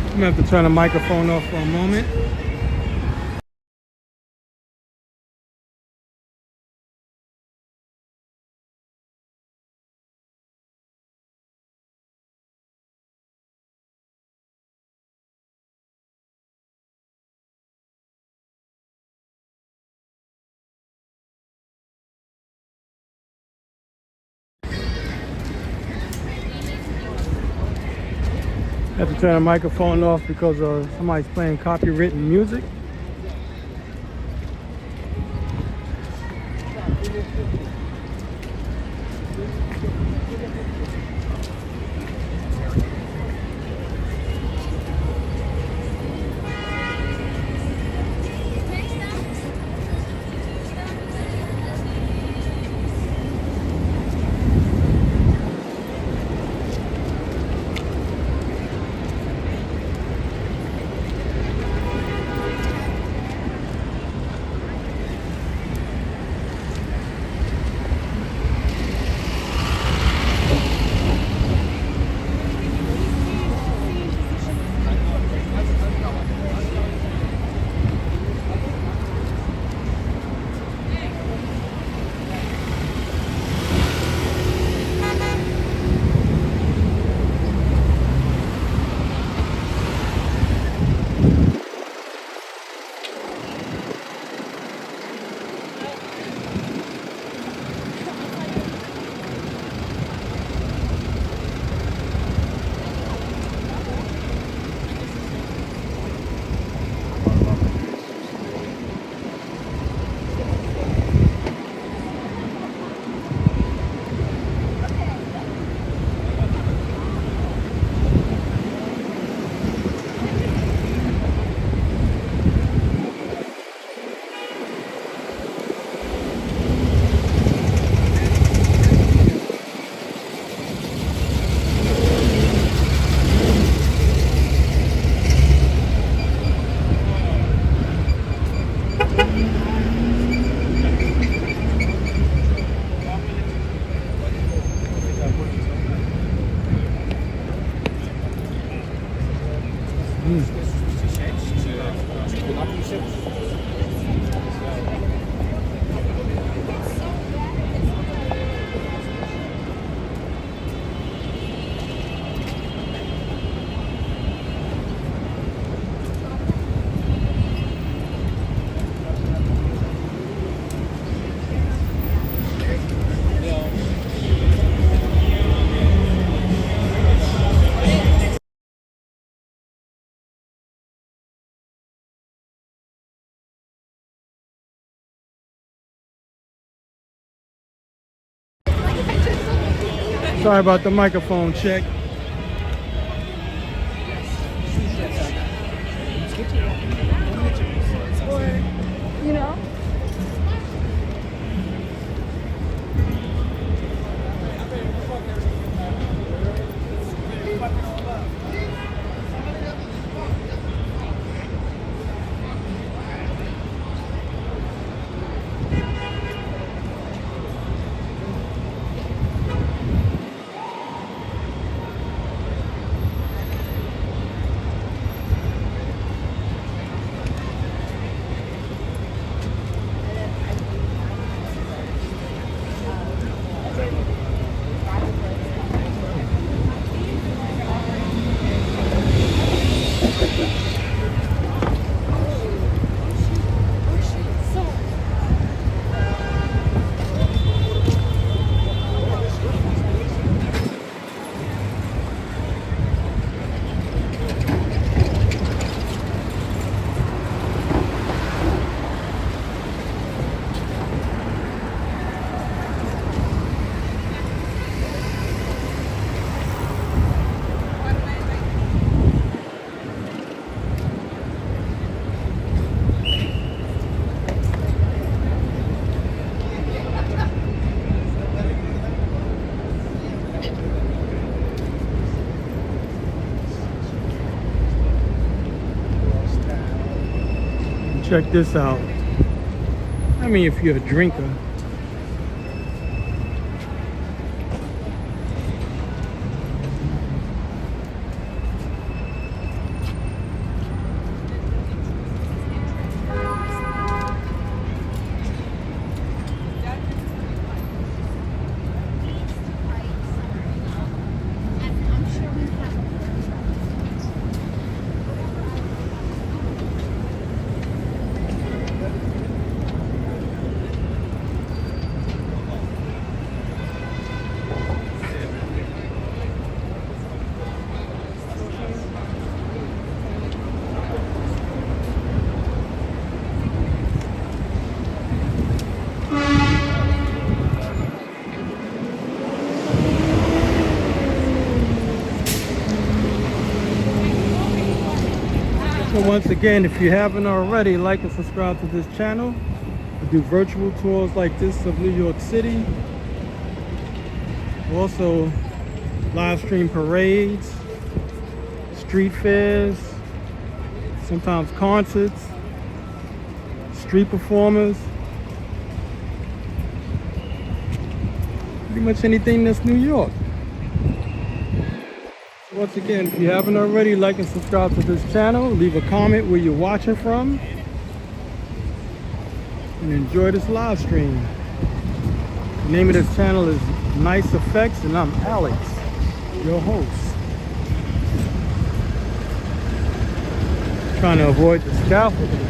I'm gonna have to turn the microphone off for a moment. I have to turn the microphone off because somebody's playing copywritten music. Sorry about the microphone check. you know. Check this out. I mean, if you're a drinker. So once again, if you haven't already, like and subscribe to this channel. We do virtual tours like this of New York City. We also live stream parades, street fairs, sometimes concerts, street performers. Pretty much anything that's New York. Once again, if you haven't already, like and subscribe to this channel. Leave a comment where you're watching from. And enjoy this live stream. The name of this channel is Nice Effects, and I'm Alex, your host. Trying to avoid the scaffolding.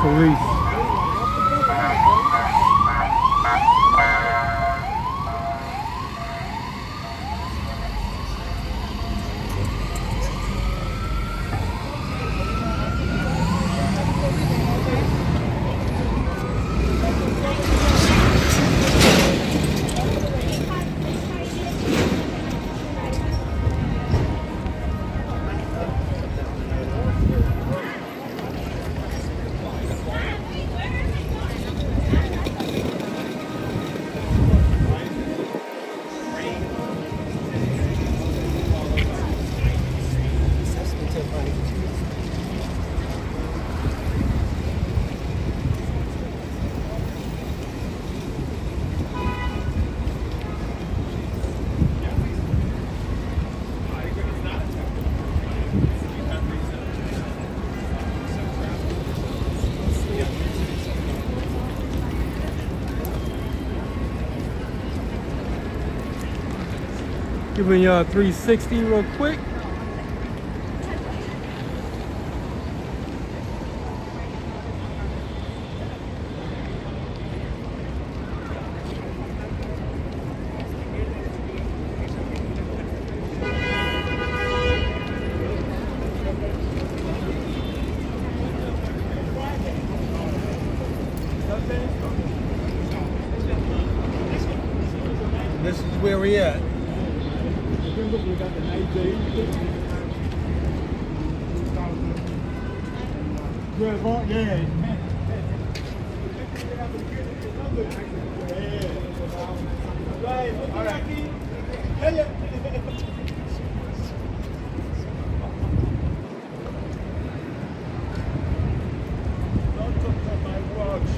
Police. Giving y'all a 360 real quick. This is where we at. We got the night day. Yeah. Right. All right. Yeah. Don't talk about my watch.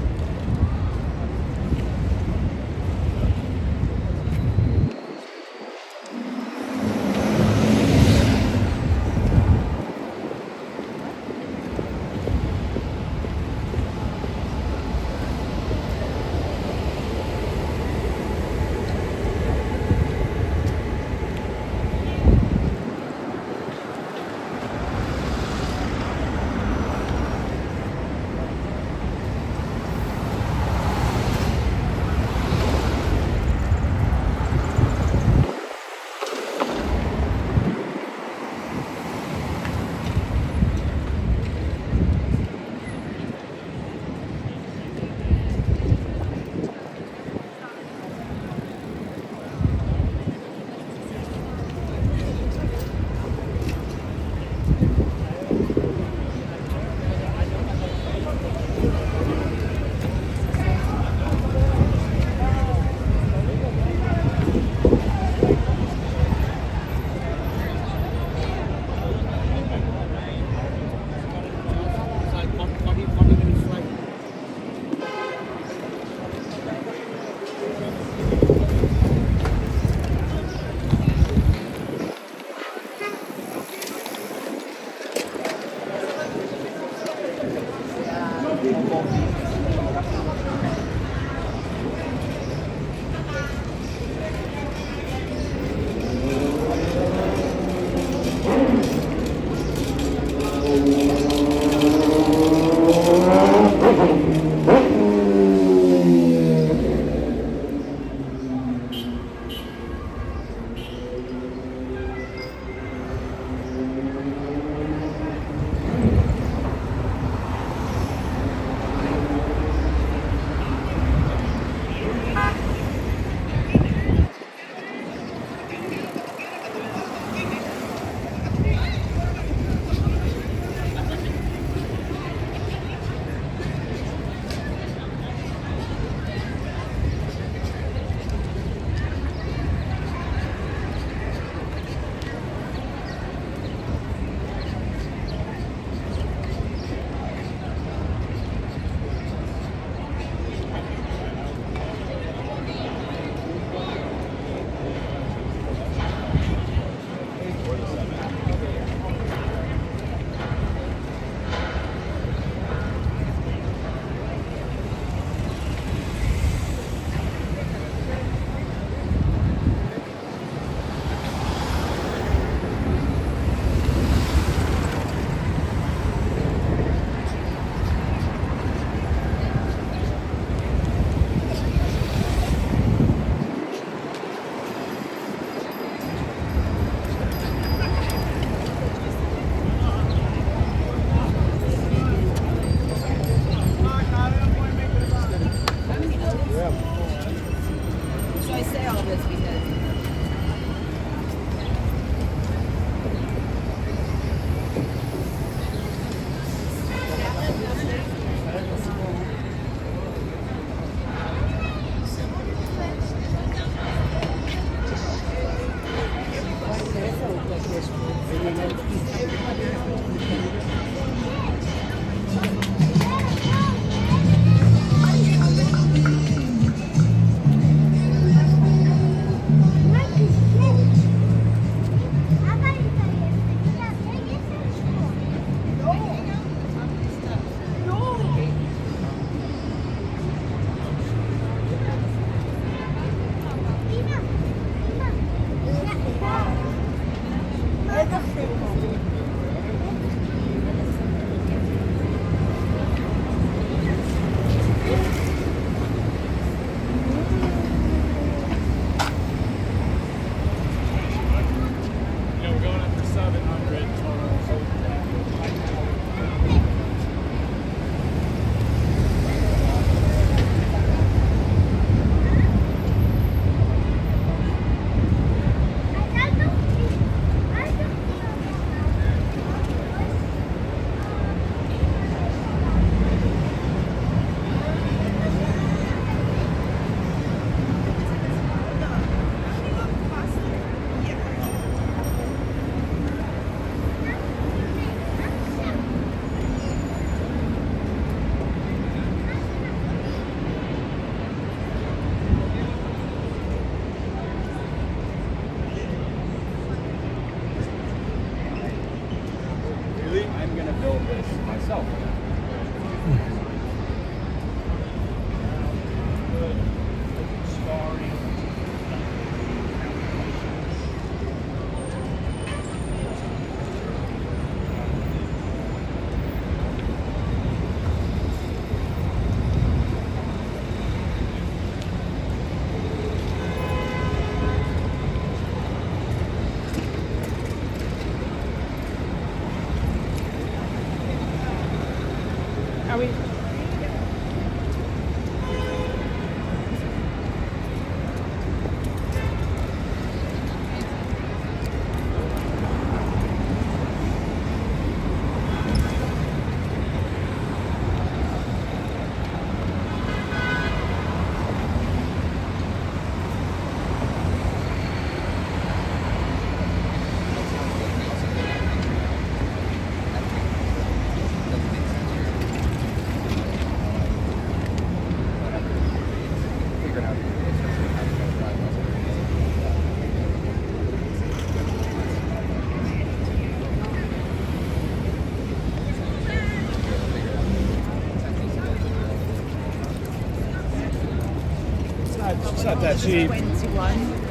It's not that cheap. 21.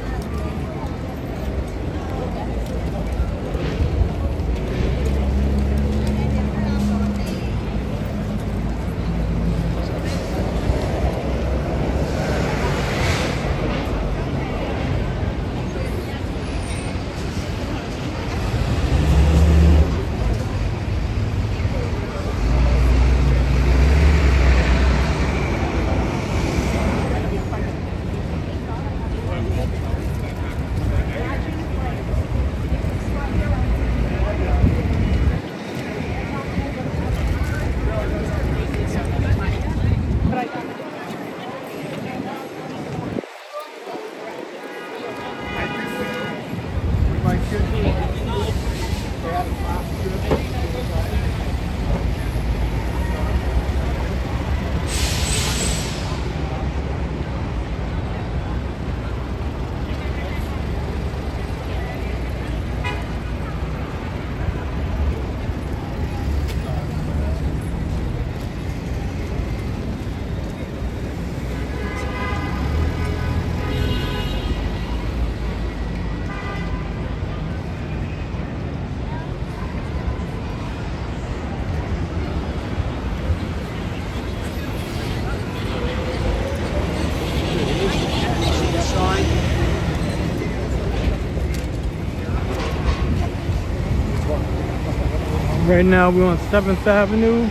Right now we're on 7th Avenue,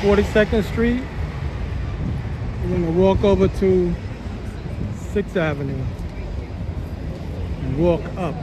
42nd Street. We're gonna walk over to 6th Avenue and walk up.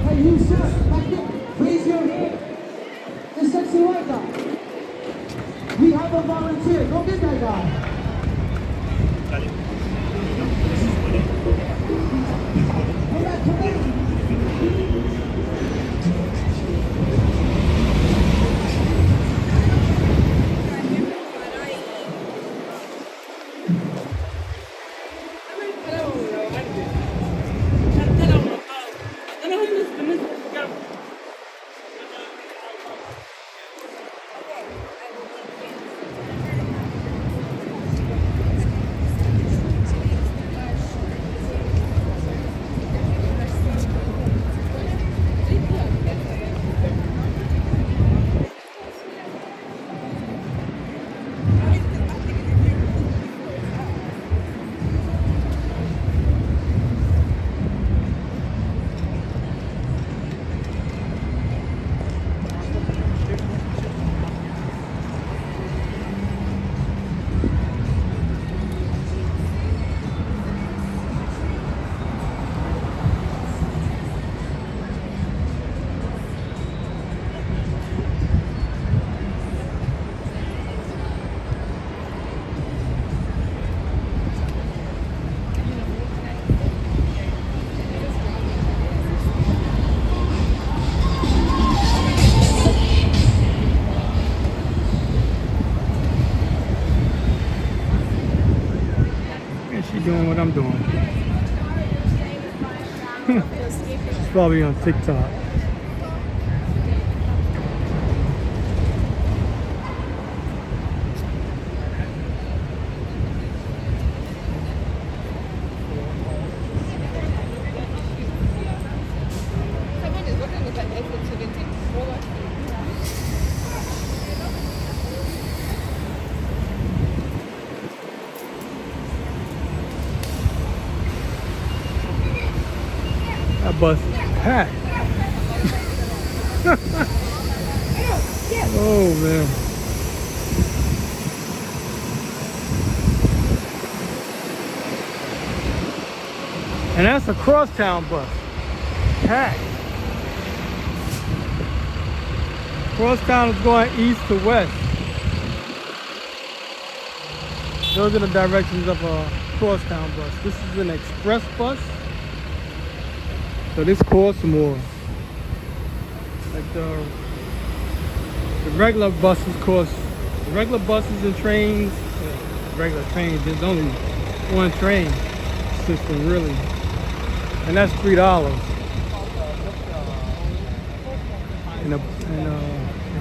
Hey, you sir, raise your hand. The sexy white guy. We have a volunteer. Go get that guy. Come back, come back. Doing what I'm doing. It's probably on TikTok. That bus is packed. Oh man. And that's a crosstown bus. Packed. Crosstown is going east to west. Those are the directions of a crosstown bus. This is an express bus. So this costs more. Like the regular buses cost, the regular buses and trains, regular trains, there's only one train system really. And that's $3. And a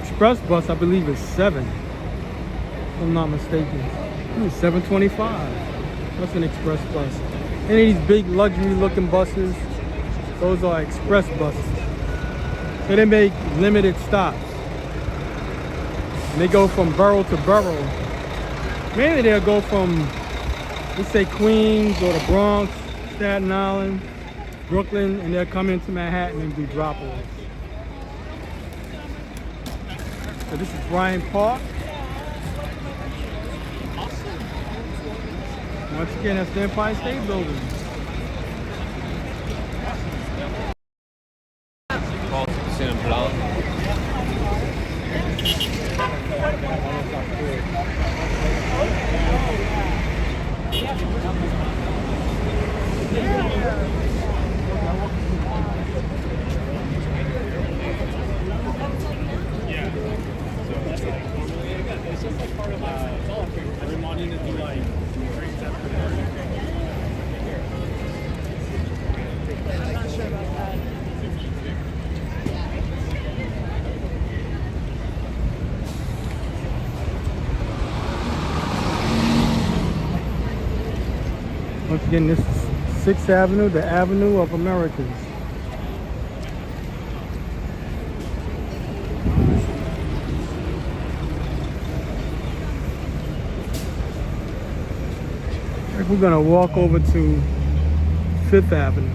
express bus, I believe, is $7. If I'm not mistaken. $7.25. That's an express bus. Any of these big luxury looking buses, those are express buses. So they make limited stops. And they go from borough to borough. Mainly they'll go from, let's say, Queens or the Bronx, Staten Island, Brooklyn, and they'll come into Manhattan and do drop-offs. So this is Bryant Park. Once again, that's the Empire State Building. Every morning it'd be like I'm not sure about that. Once again, this is 6th Avenue, the Avenue of Americas. We're gonna walk over to 5th Avenue.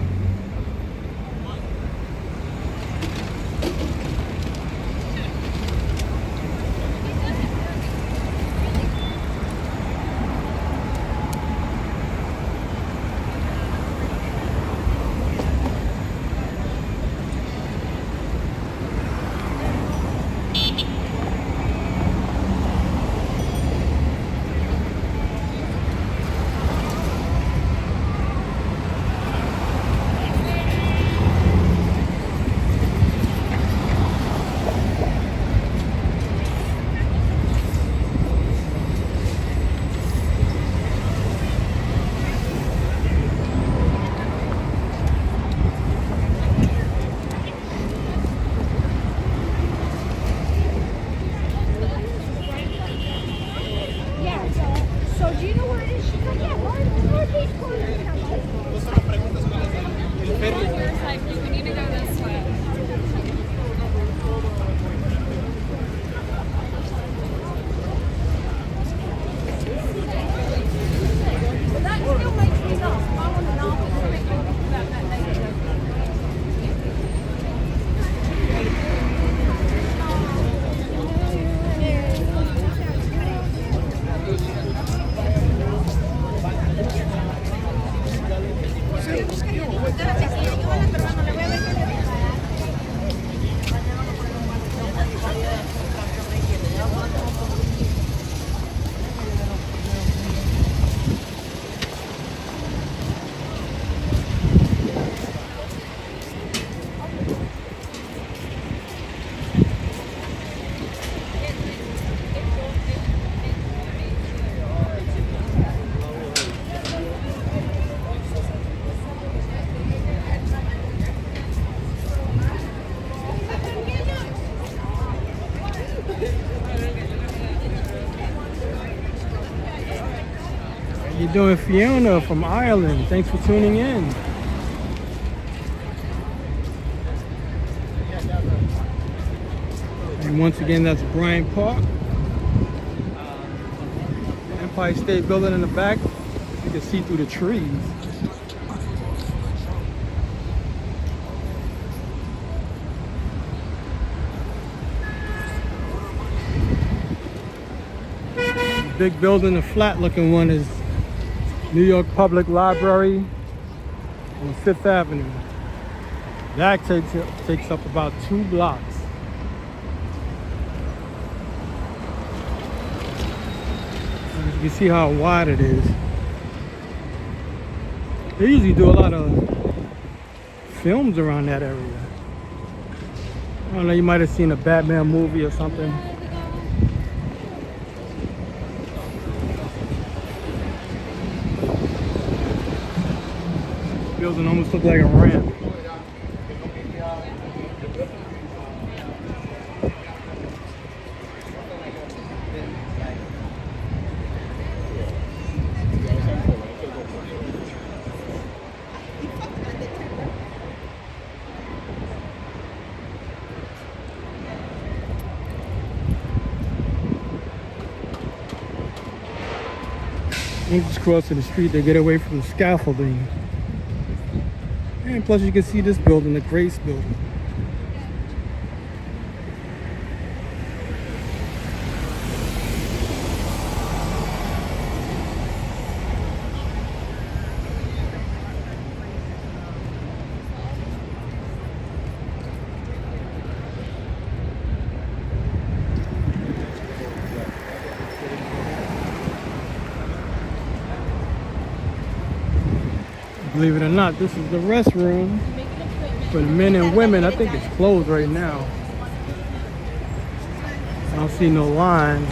You're doing Fiona from Ireland. Thanks for tuning in. And once again, that's Bryant Park. Empire State Building in the back. You can see through the trees. big building, the flat looking one is New York Public Library on 5th Avenue. That takes up about 2 blocks. And you can see how wide it is. They usually do a lot of films around that area. I don't know, you might have seen a Batman movie or something. Building almost look like a ramp. You just crossing the street to get away from the scaffolding. And plus you can see this building, the Grace building. Believe it or not, this is the restroom for the men and women. I think it's closed right now. I don't see no lines.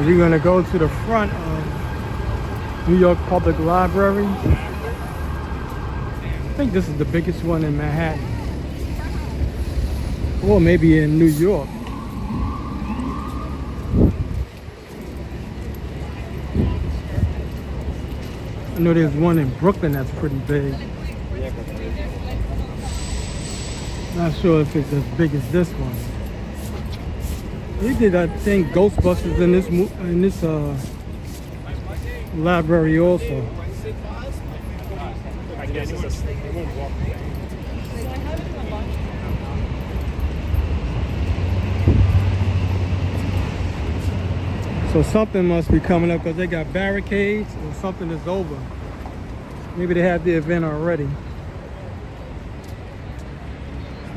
So we're gonna go to the front of New York Public Library. I think this is the biggest one in Manhattan. Or maybe in New York. I know there's one in Brooklyn that's pretty big. Not sure if it's as big as this one. They did, I think, Ghostbusters in this library also. guess it's they won't walk away. So something must be coming up because they got barricades or something is over. Maybe they had the event already.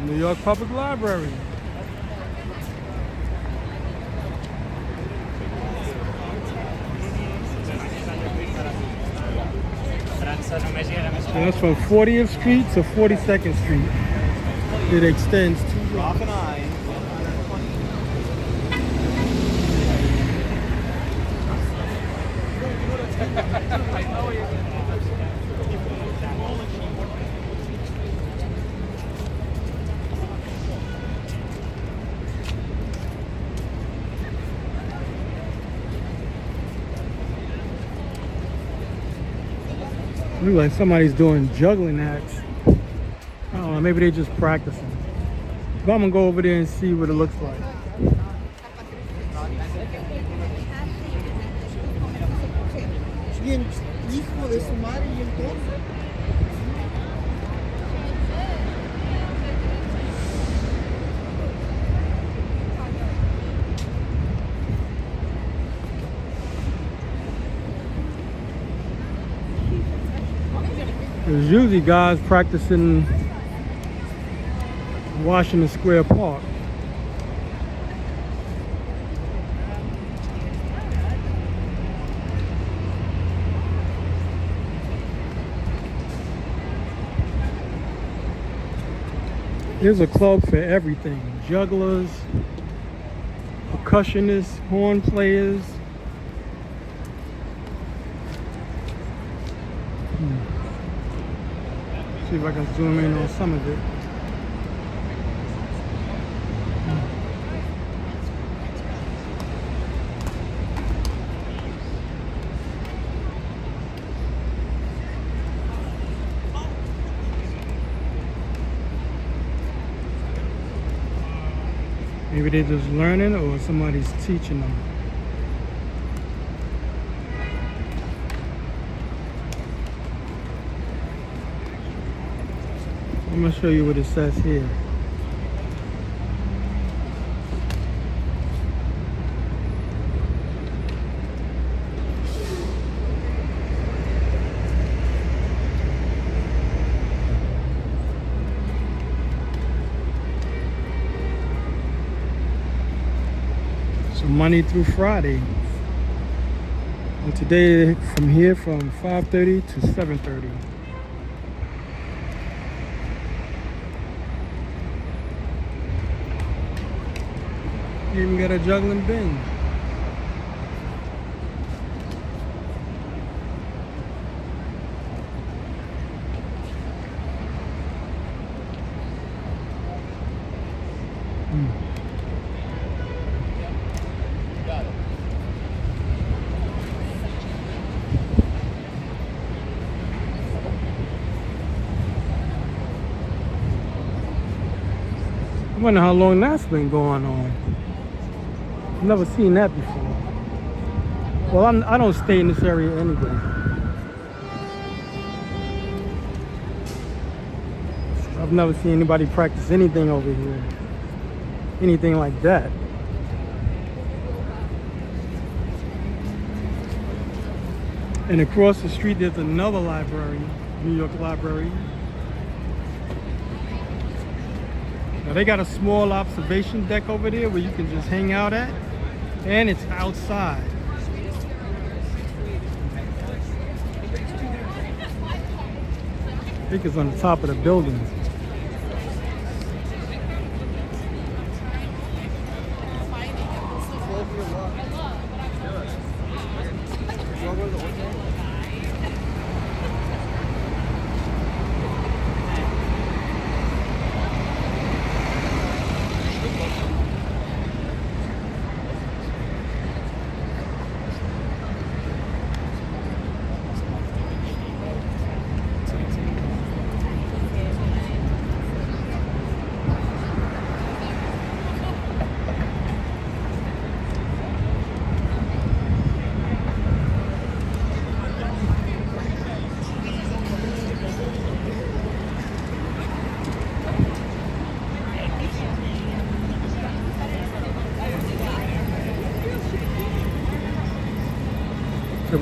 New York Public Library. So that's from 40th Street to 42nd Street. It extends to Rock and I. Look like somebody's doing juggling acts. I don't know, maybe they're just practicing. But I'm gonna go over there and see what it looks like. Bien, hijo de su madre y entonces. There's usually guys practicing Washington Square Park. There's a club for everything. Jugglers, percussionists, horn players. See if I can zoom in on some of it. Maybe they're just learning or somebody's teaching them. I'm going to show you what it says here. So Monday through Friday. And today from here from 5:30 to 7:30. You even got a juggling bin. I wonder how long that's been going on. I've never seen that before. Well, I don't stay in this area anyway. I've never seen anybody practice anything over here. Anything like that. And across the street there's another library, New York Library. Now they got a small observation deck over there where you can just hang out at. And it's outside. I think it's on the top of the building.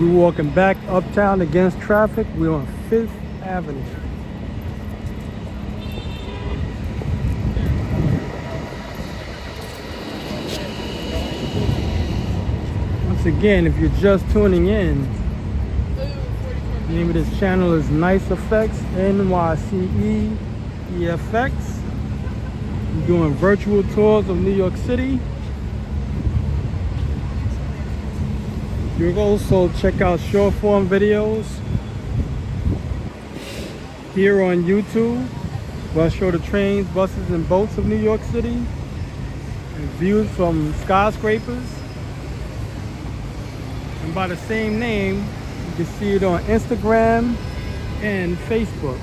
we're walking back uptown against traffic. We're on 5th Avenue. Once again, if you're just tuning in, the name of this channel is Nice Effects, NYC EFX. I'm doing virtual tours of New York City. You can also check out short form videos here on YouTube, where I show the trains, buses, and boats of New York City, and views from skyscrapers. And by the same name, you can see it on Instagram and Facebook.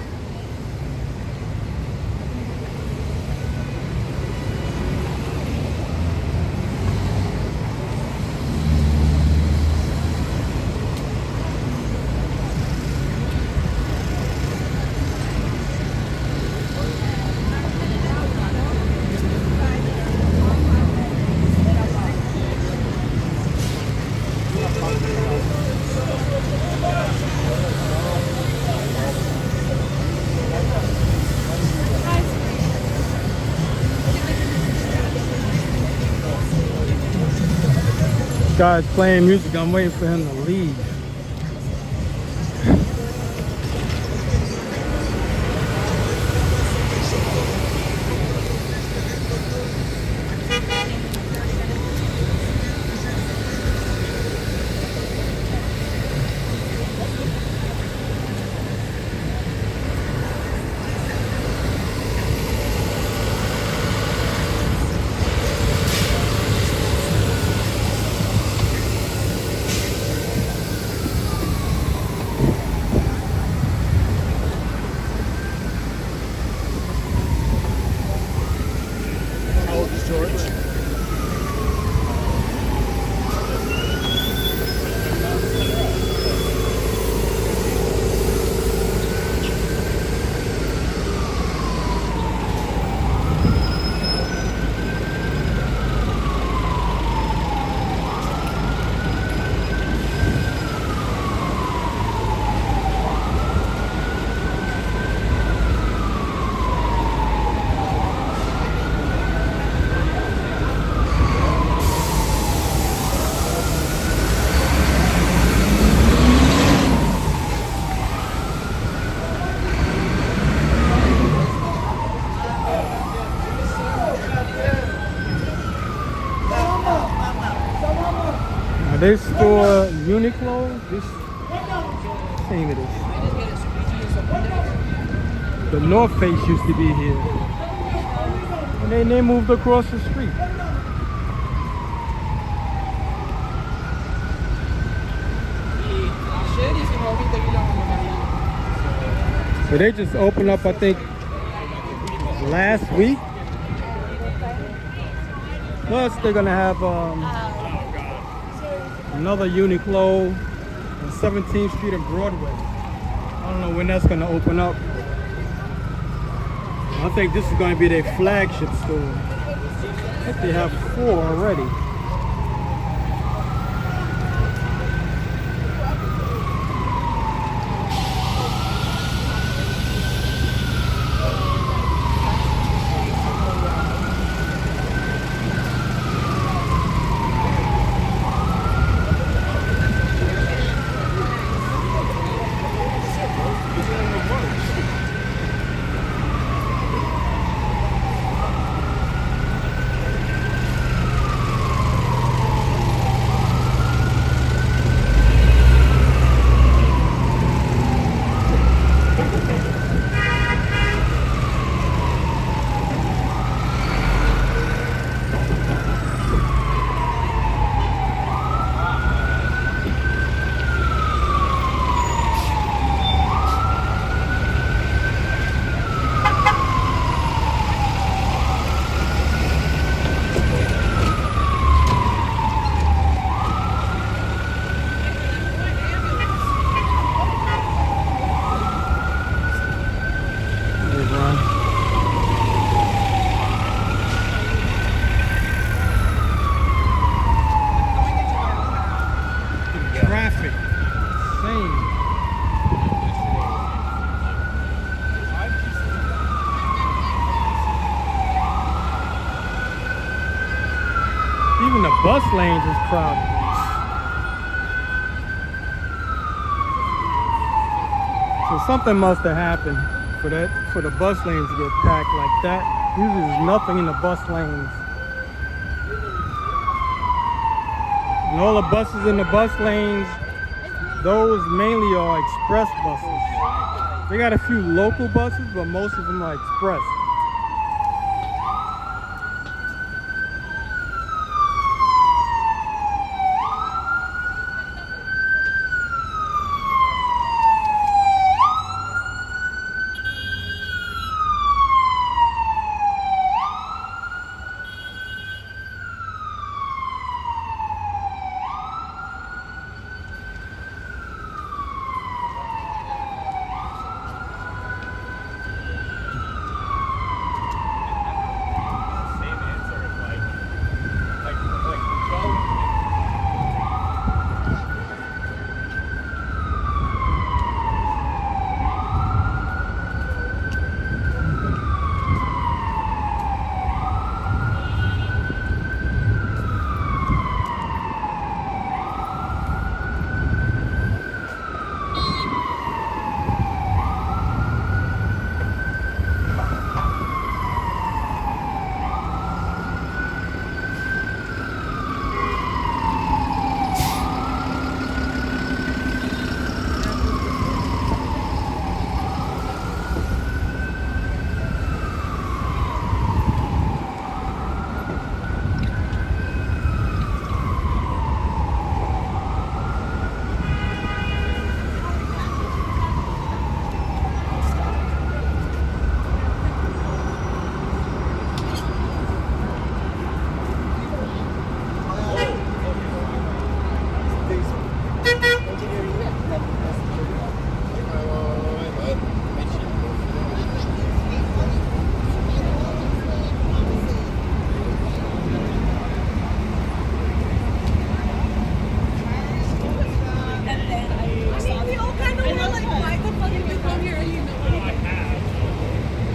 Guy's playing music. I'm waiting for him to leave. They store Uniqlo. This thing it is. The North Face used to be here, and then they moved across the street. So they just opened up, I think, last week. Plus, they're gonna have another Uniqlo on 17th Street and Broadway. I don't know when that's gonna open up. I think this is gonna be their flagship store. I think they have 4 already. Even the bus lanes is crowded. So something must have happened for the bus lanes to get packed like that. Usually there's nothing in the bus lanes. And all the buses in the bus lanes, those mainly are express buses. They got a few local buses, but most of them are express. Same answer. Like go.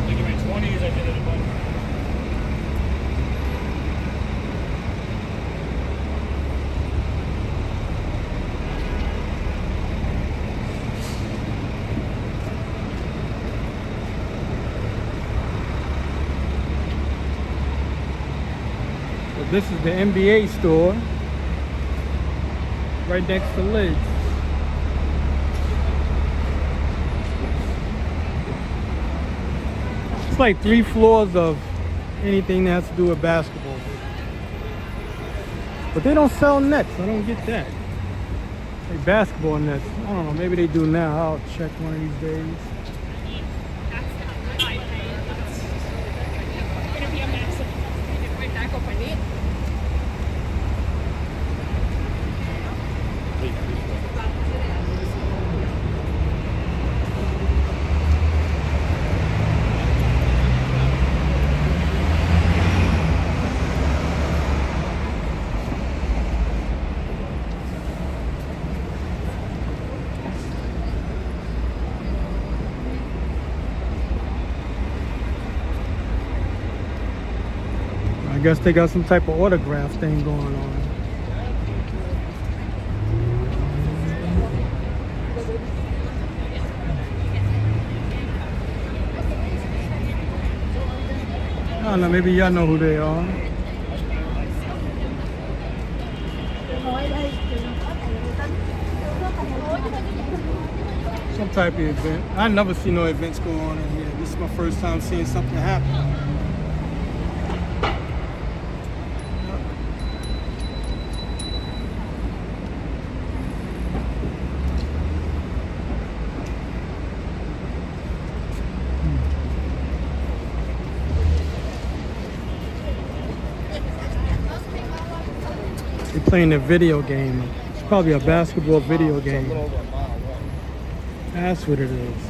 Like in my 20s, I did it a bunch. So this is the NBA store, right next to Lids. It's like 3 floors of anything that has to do with basketball. But they don't sell nets. I don't get that. Like basketball nets. I don't know. Maybe they do now. I'll check one of these days. I guess they got some type of autograph thing going on. I don't know, maybe y'all know who they are. Some type of event. I never see no events go on in here. This is my first time seeing something happen. They're playing a video game. It's probably a basketball video game. That's what it is.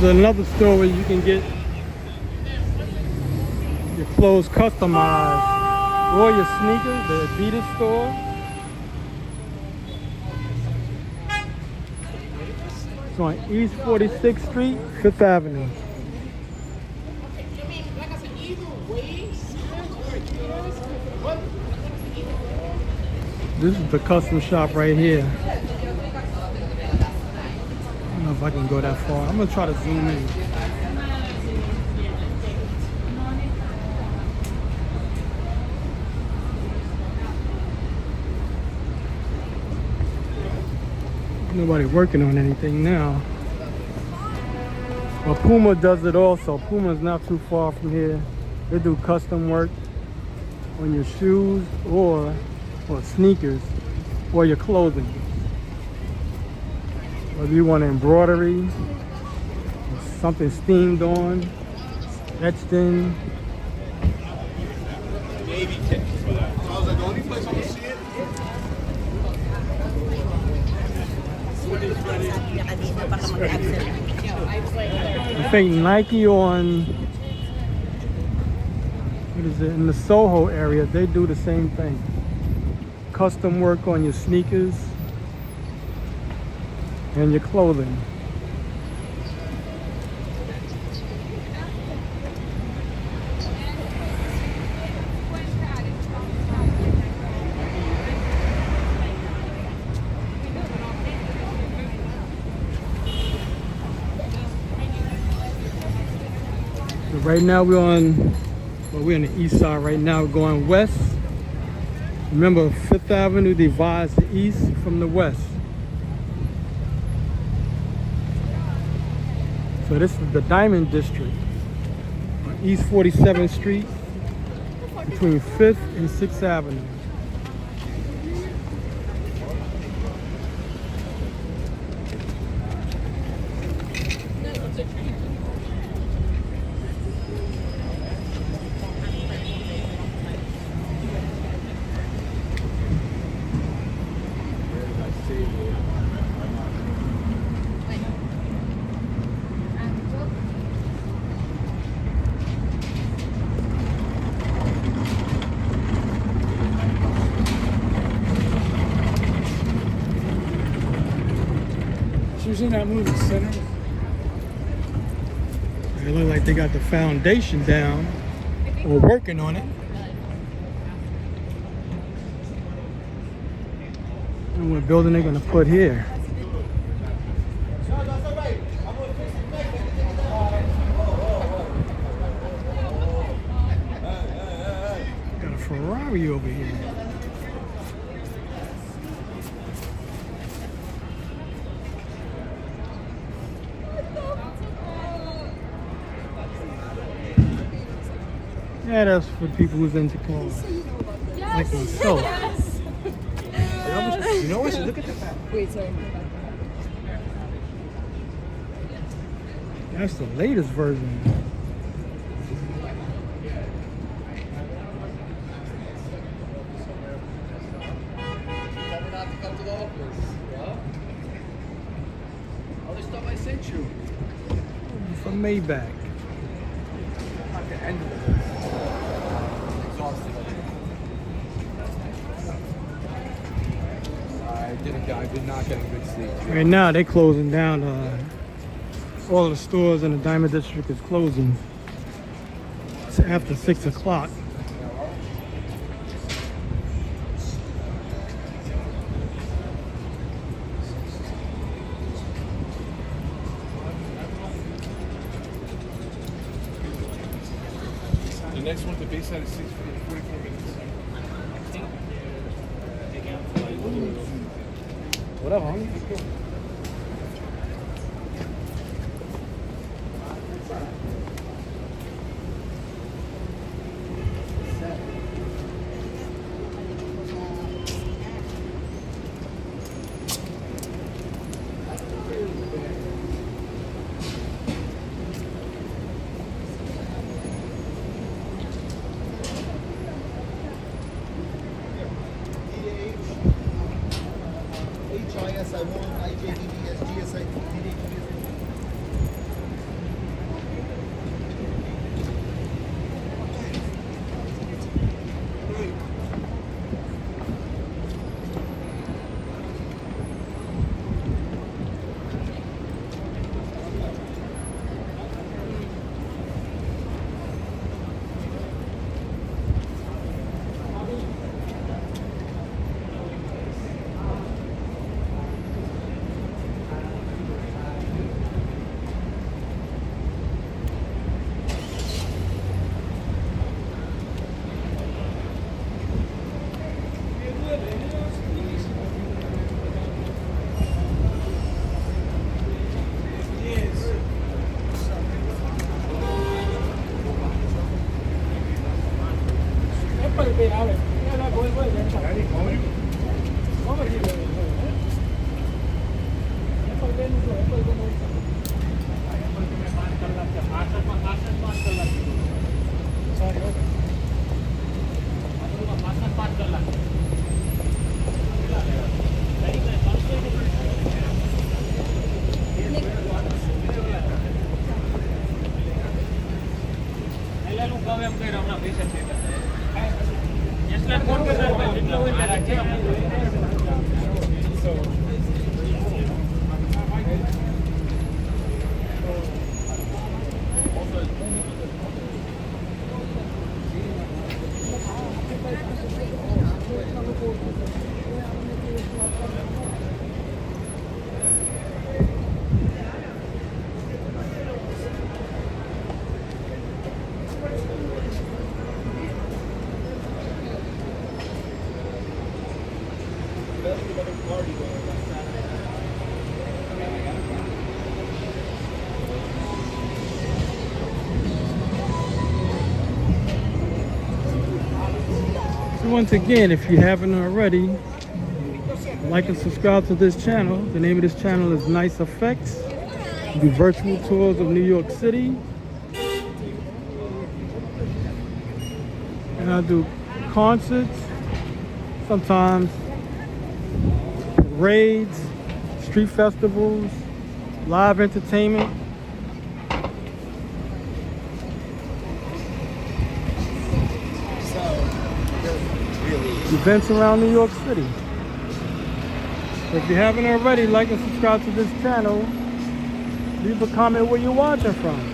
is another store where you can get your clothes customized, or your sneakers, the Adidas store. It's on East 46th Street, 5th Avenue. This is the custom shop right here. I don't know if I can go that far. I'm gonna try to zoom in. Nobody working on anything now. Well, Puma does it also. Puma's not too far from here. They do custom work on your shoes or sneakers or your clothing. Whether you want embroidery, something steamed on, etched in. Baby tips for that. So I was like, the only place I'm gonna see it. I think Nike on, what is it, in the Soho area, they do the same thing. Custom work on your sneakers and your clothing. So right now we're on the east side right now, we're going west. Remember, 5th Avenue divides the east from the west. So this is the Diamond District on East 47th Street between 5th and 6th Avenue. She was in that movie, Center. It looks like they got the foundation down or working on it. And what building they're gonna put here? Got a Ferrari over here. Yeah, that's for people who's into cars. Like myself. You know what? Look at the back. Wait, sorry. That's the latest version. Not to come to the office. Yeah? All the stuff I sent you. From Maybach. At the end of it. Exhausted. I did not get a good sleep. Right now they're closing down. All the stores in the Diamond District is closing. It's after 6 o'clock. The next one, the Bayside is 44 minutes. Whatever, homie. So once again, if you haven't already, like and subscribe to this channel. The name of this channel is Nice Effects. We do virtual tours of New York City. And I do concerts, sometimes raids, street festivals, live entertainment. Events around New York City. So if you haven't already, like and subscribe to this channel. Leave a comment where you're watching from.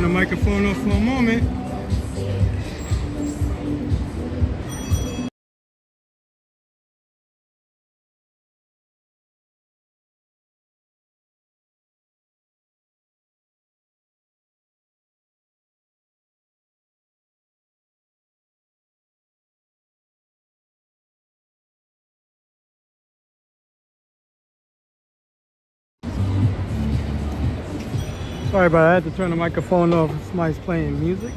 turn the microphone off for a moment. Sorry about that, I had to turn the microphone off. Somebody's playing music.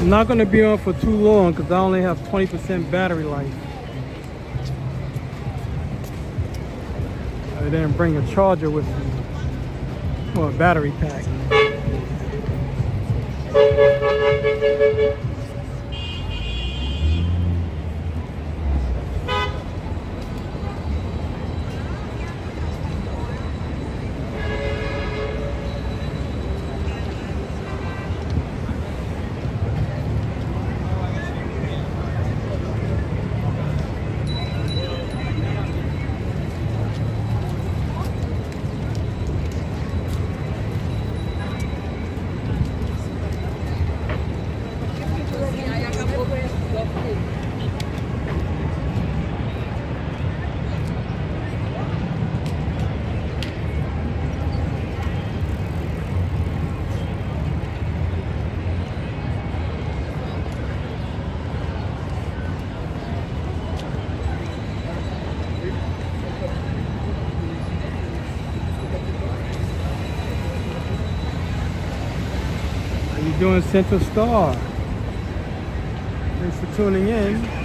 I'm not going to be on for too long because I only have 20% battery life. I didn't bring a charger with me, or a battery pack. Doing Central Star. Thanks for tuning in.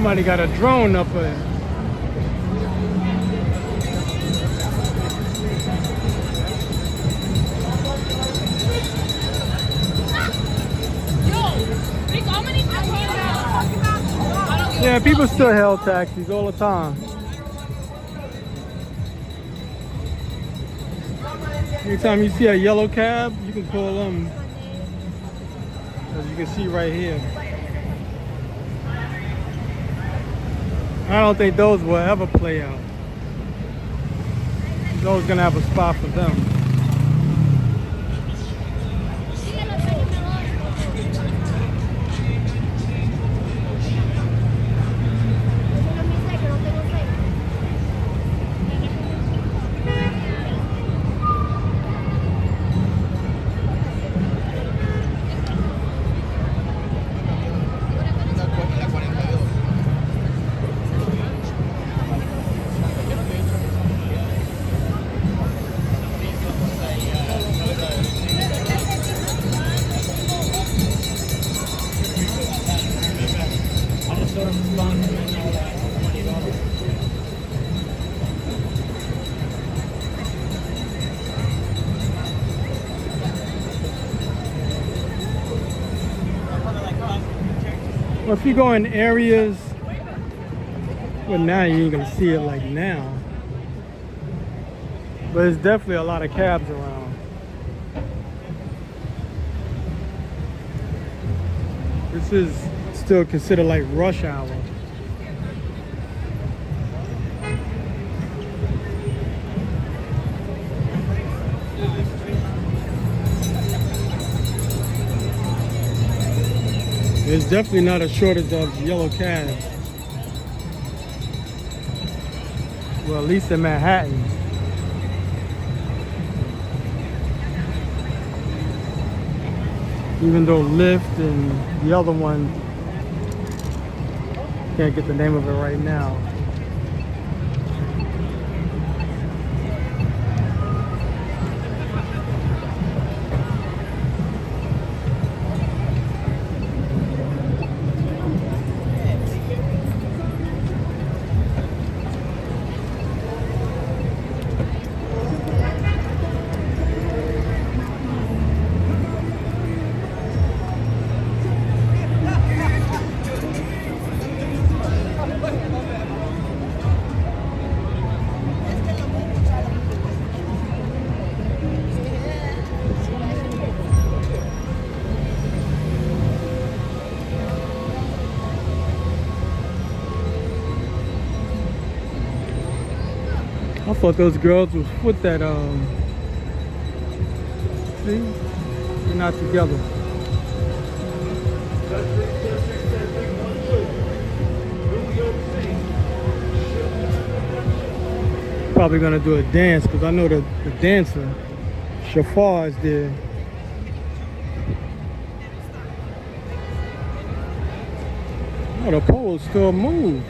Somebody got a drone up there. Yeah, people still hail taxis all the time. Anytime you see a yellow cab, you can call them. As you can see right here. I don't think those will ever play out. Those gonna have a spot for them. Well, if you go in areas, well, now you ain't gonna see it like now, but there's definitely a lot of cabs around. This is still considered like rush hour. There's definitely not a shortage of yellow cabs. Well, at least in Manhattan. Even though Lyft and the other one, can't get the name of it right now. I thought those girls was with that, see? They're not together. Probably gonna do a dance, because I know the dancer, Shafar, is there. Oh, the poles still move.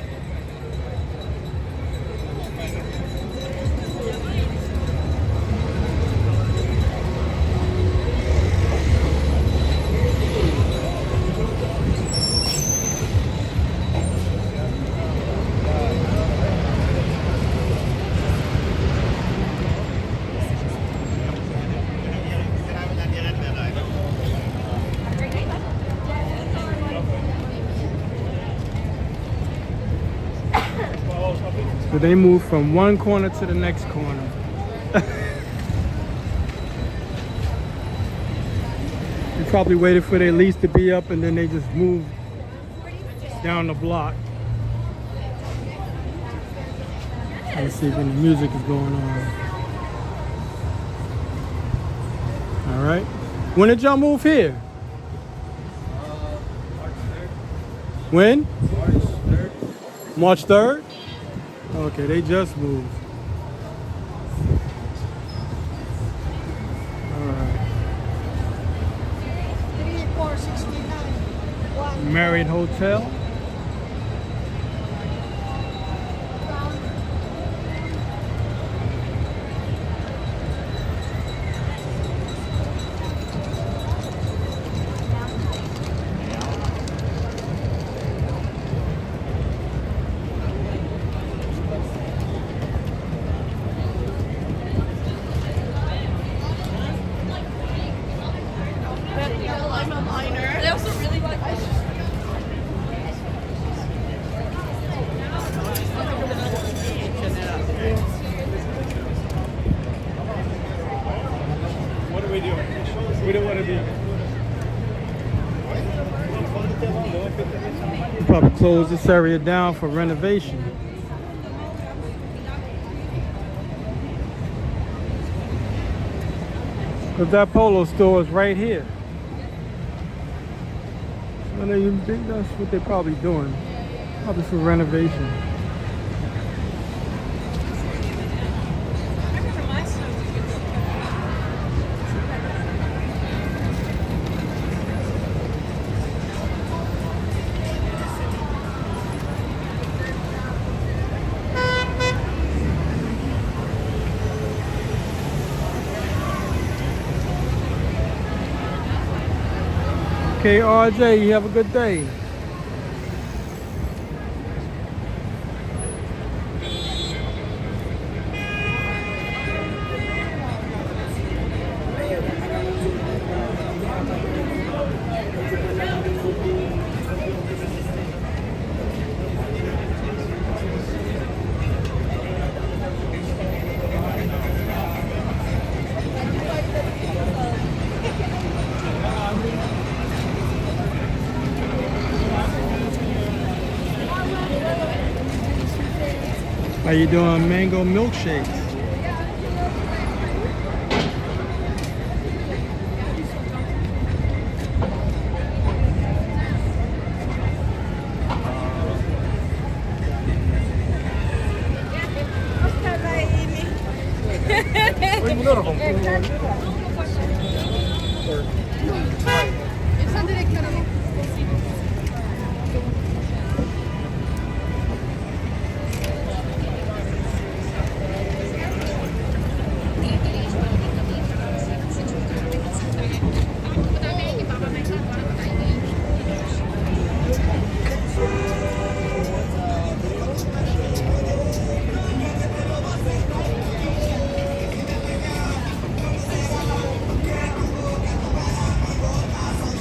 So they move from one corner to the next corner. They probably waited for their lease to be up and then they just moved down the block. Let's see when the music is going on. All right. When did y'all move here? When? March 3rd? Okay, they just moved. All right. 3469. Marriott Hotel. They'll probably close this area down for renovation. Because that polo store is right here. So that's what they're probably doing. Probably for renovation. Okay, RJ, you have a good day. How you doing? Mango milkshakes.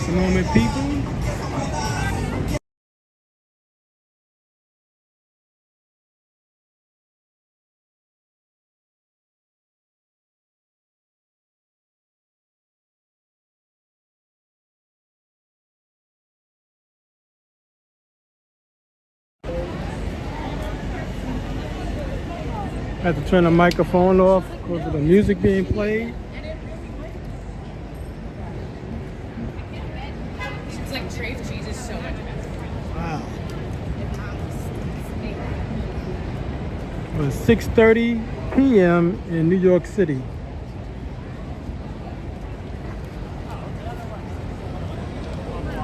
Moment, people. Had to turn the microphone off because of the music being played. It's like Trafe cheese is so much better. Wow. It was 6:30 p.m. in New York City.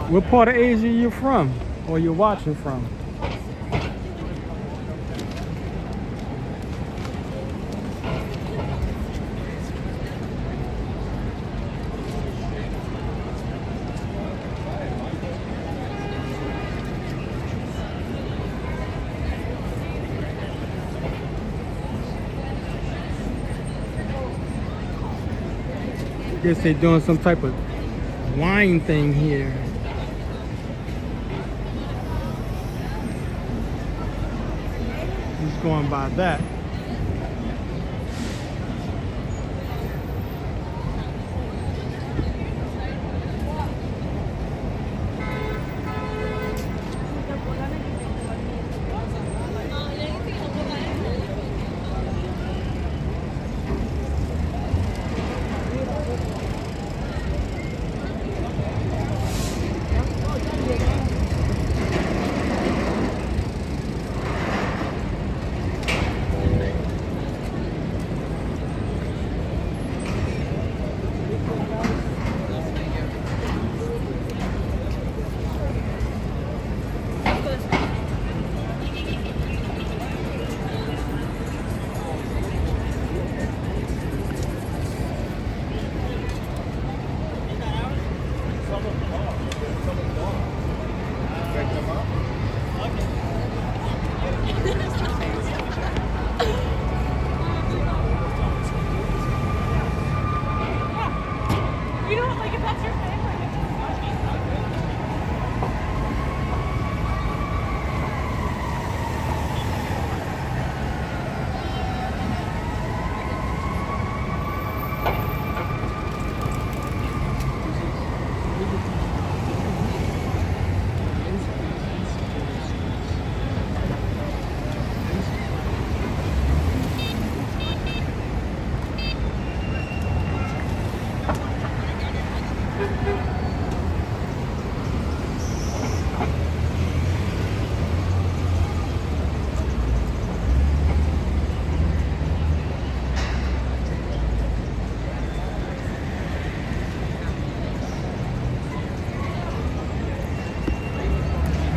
What part of Asia you from, or you're watching from? I guess they're doing some type of wine thing here. Just going by that.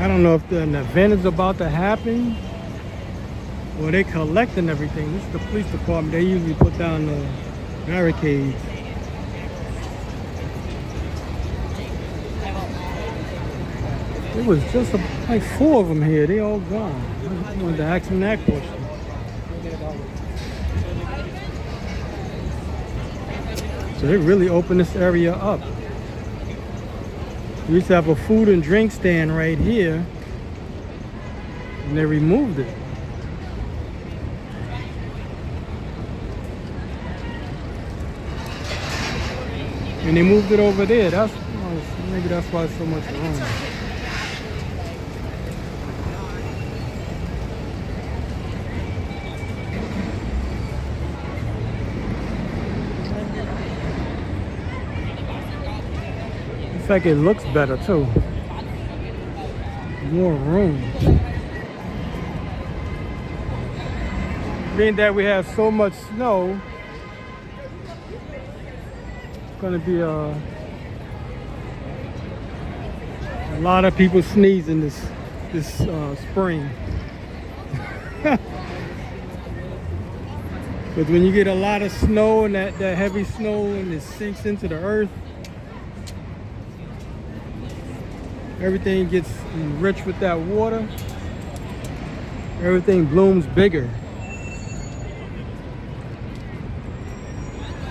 I don't know if an event is about to happen or they collecting everything. This is the police department. They usually put down the barricades. It was just like 4 of them here. They all gone. I wanted to ask them that question. So they really opened this area up. We used to have a food and drink stand right here, and they removed it. And they moved it over there. That's maybe that's why it's so much room. In fact, it looks better too. More room. Being that we have so much snow, it's gonna be a lot of people sneezing this spring. But when you get a lot of snow and that heavy snow and it sinks into the earth, everything gets enriched with that water. Everything blooms bigger.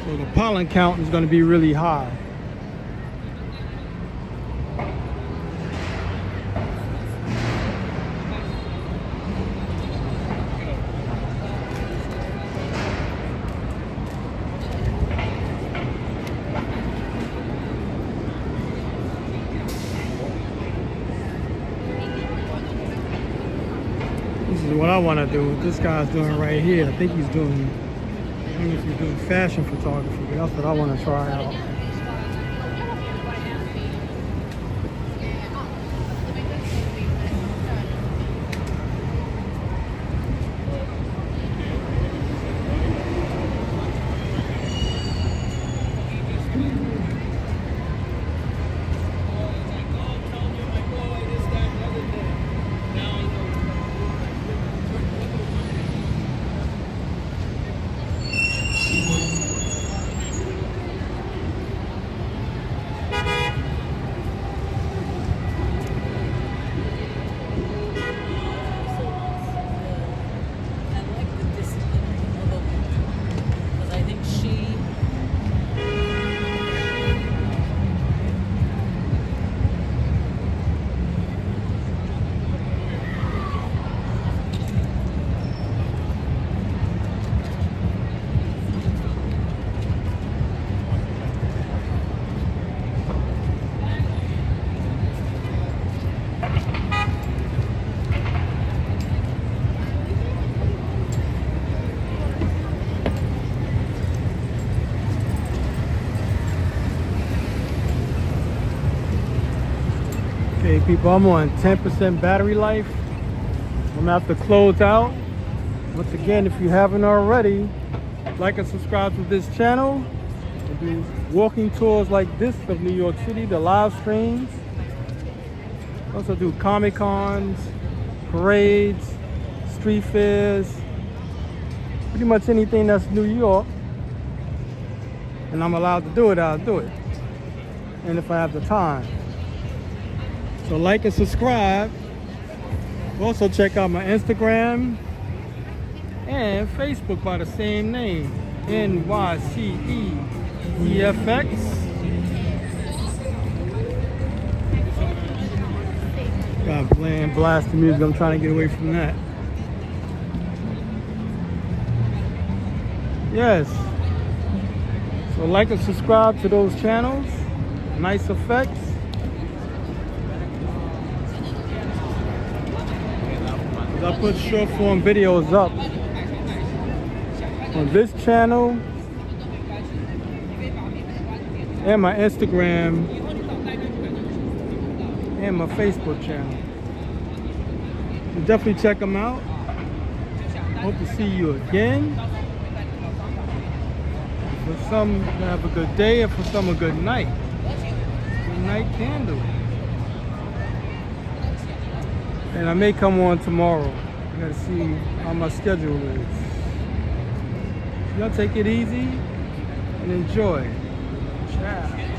So the pollen count is going to be really high. This is what I want to do. What this guy's doing right here. I think he's doing, I don't know if he's doing fashion photography, but that's what I want to try out. Okay, people, I'm on 10% battery life. I'm gonna have to close out. Once again, if you haven't already, like and subscribe to this channel. I do walking tours like this of New York City, the live streams. I also do Comic Cons, parades, street fairs, pretty much anything that's New York. And I'm allowed to do it, I'll do it. And if I have the time. So like and subscribe. Also check out my Instagram and Facebook by the same name, NYCEEFX. Got playing blasting music. I'm trying to get away from that. Yes. So like and subscribe to those channels. Nice effects. I put short form videos up on this channel and my Instagram and my Facebook channel. So definitely check them out. Hope to see you again. For some, have a good day, and for some, a good night. Good night candle. And I may come on tomorrow. I gotta see how my schedule is. Y'all take it easy and enjoy. Ciao.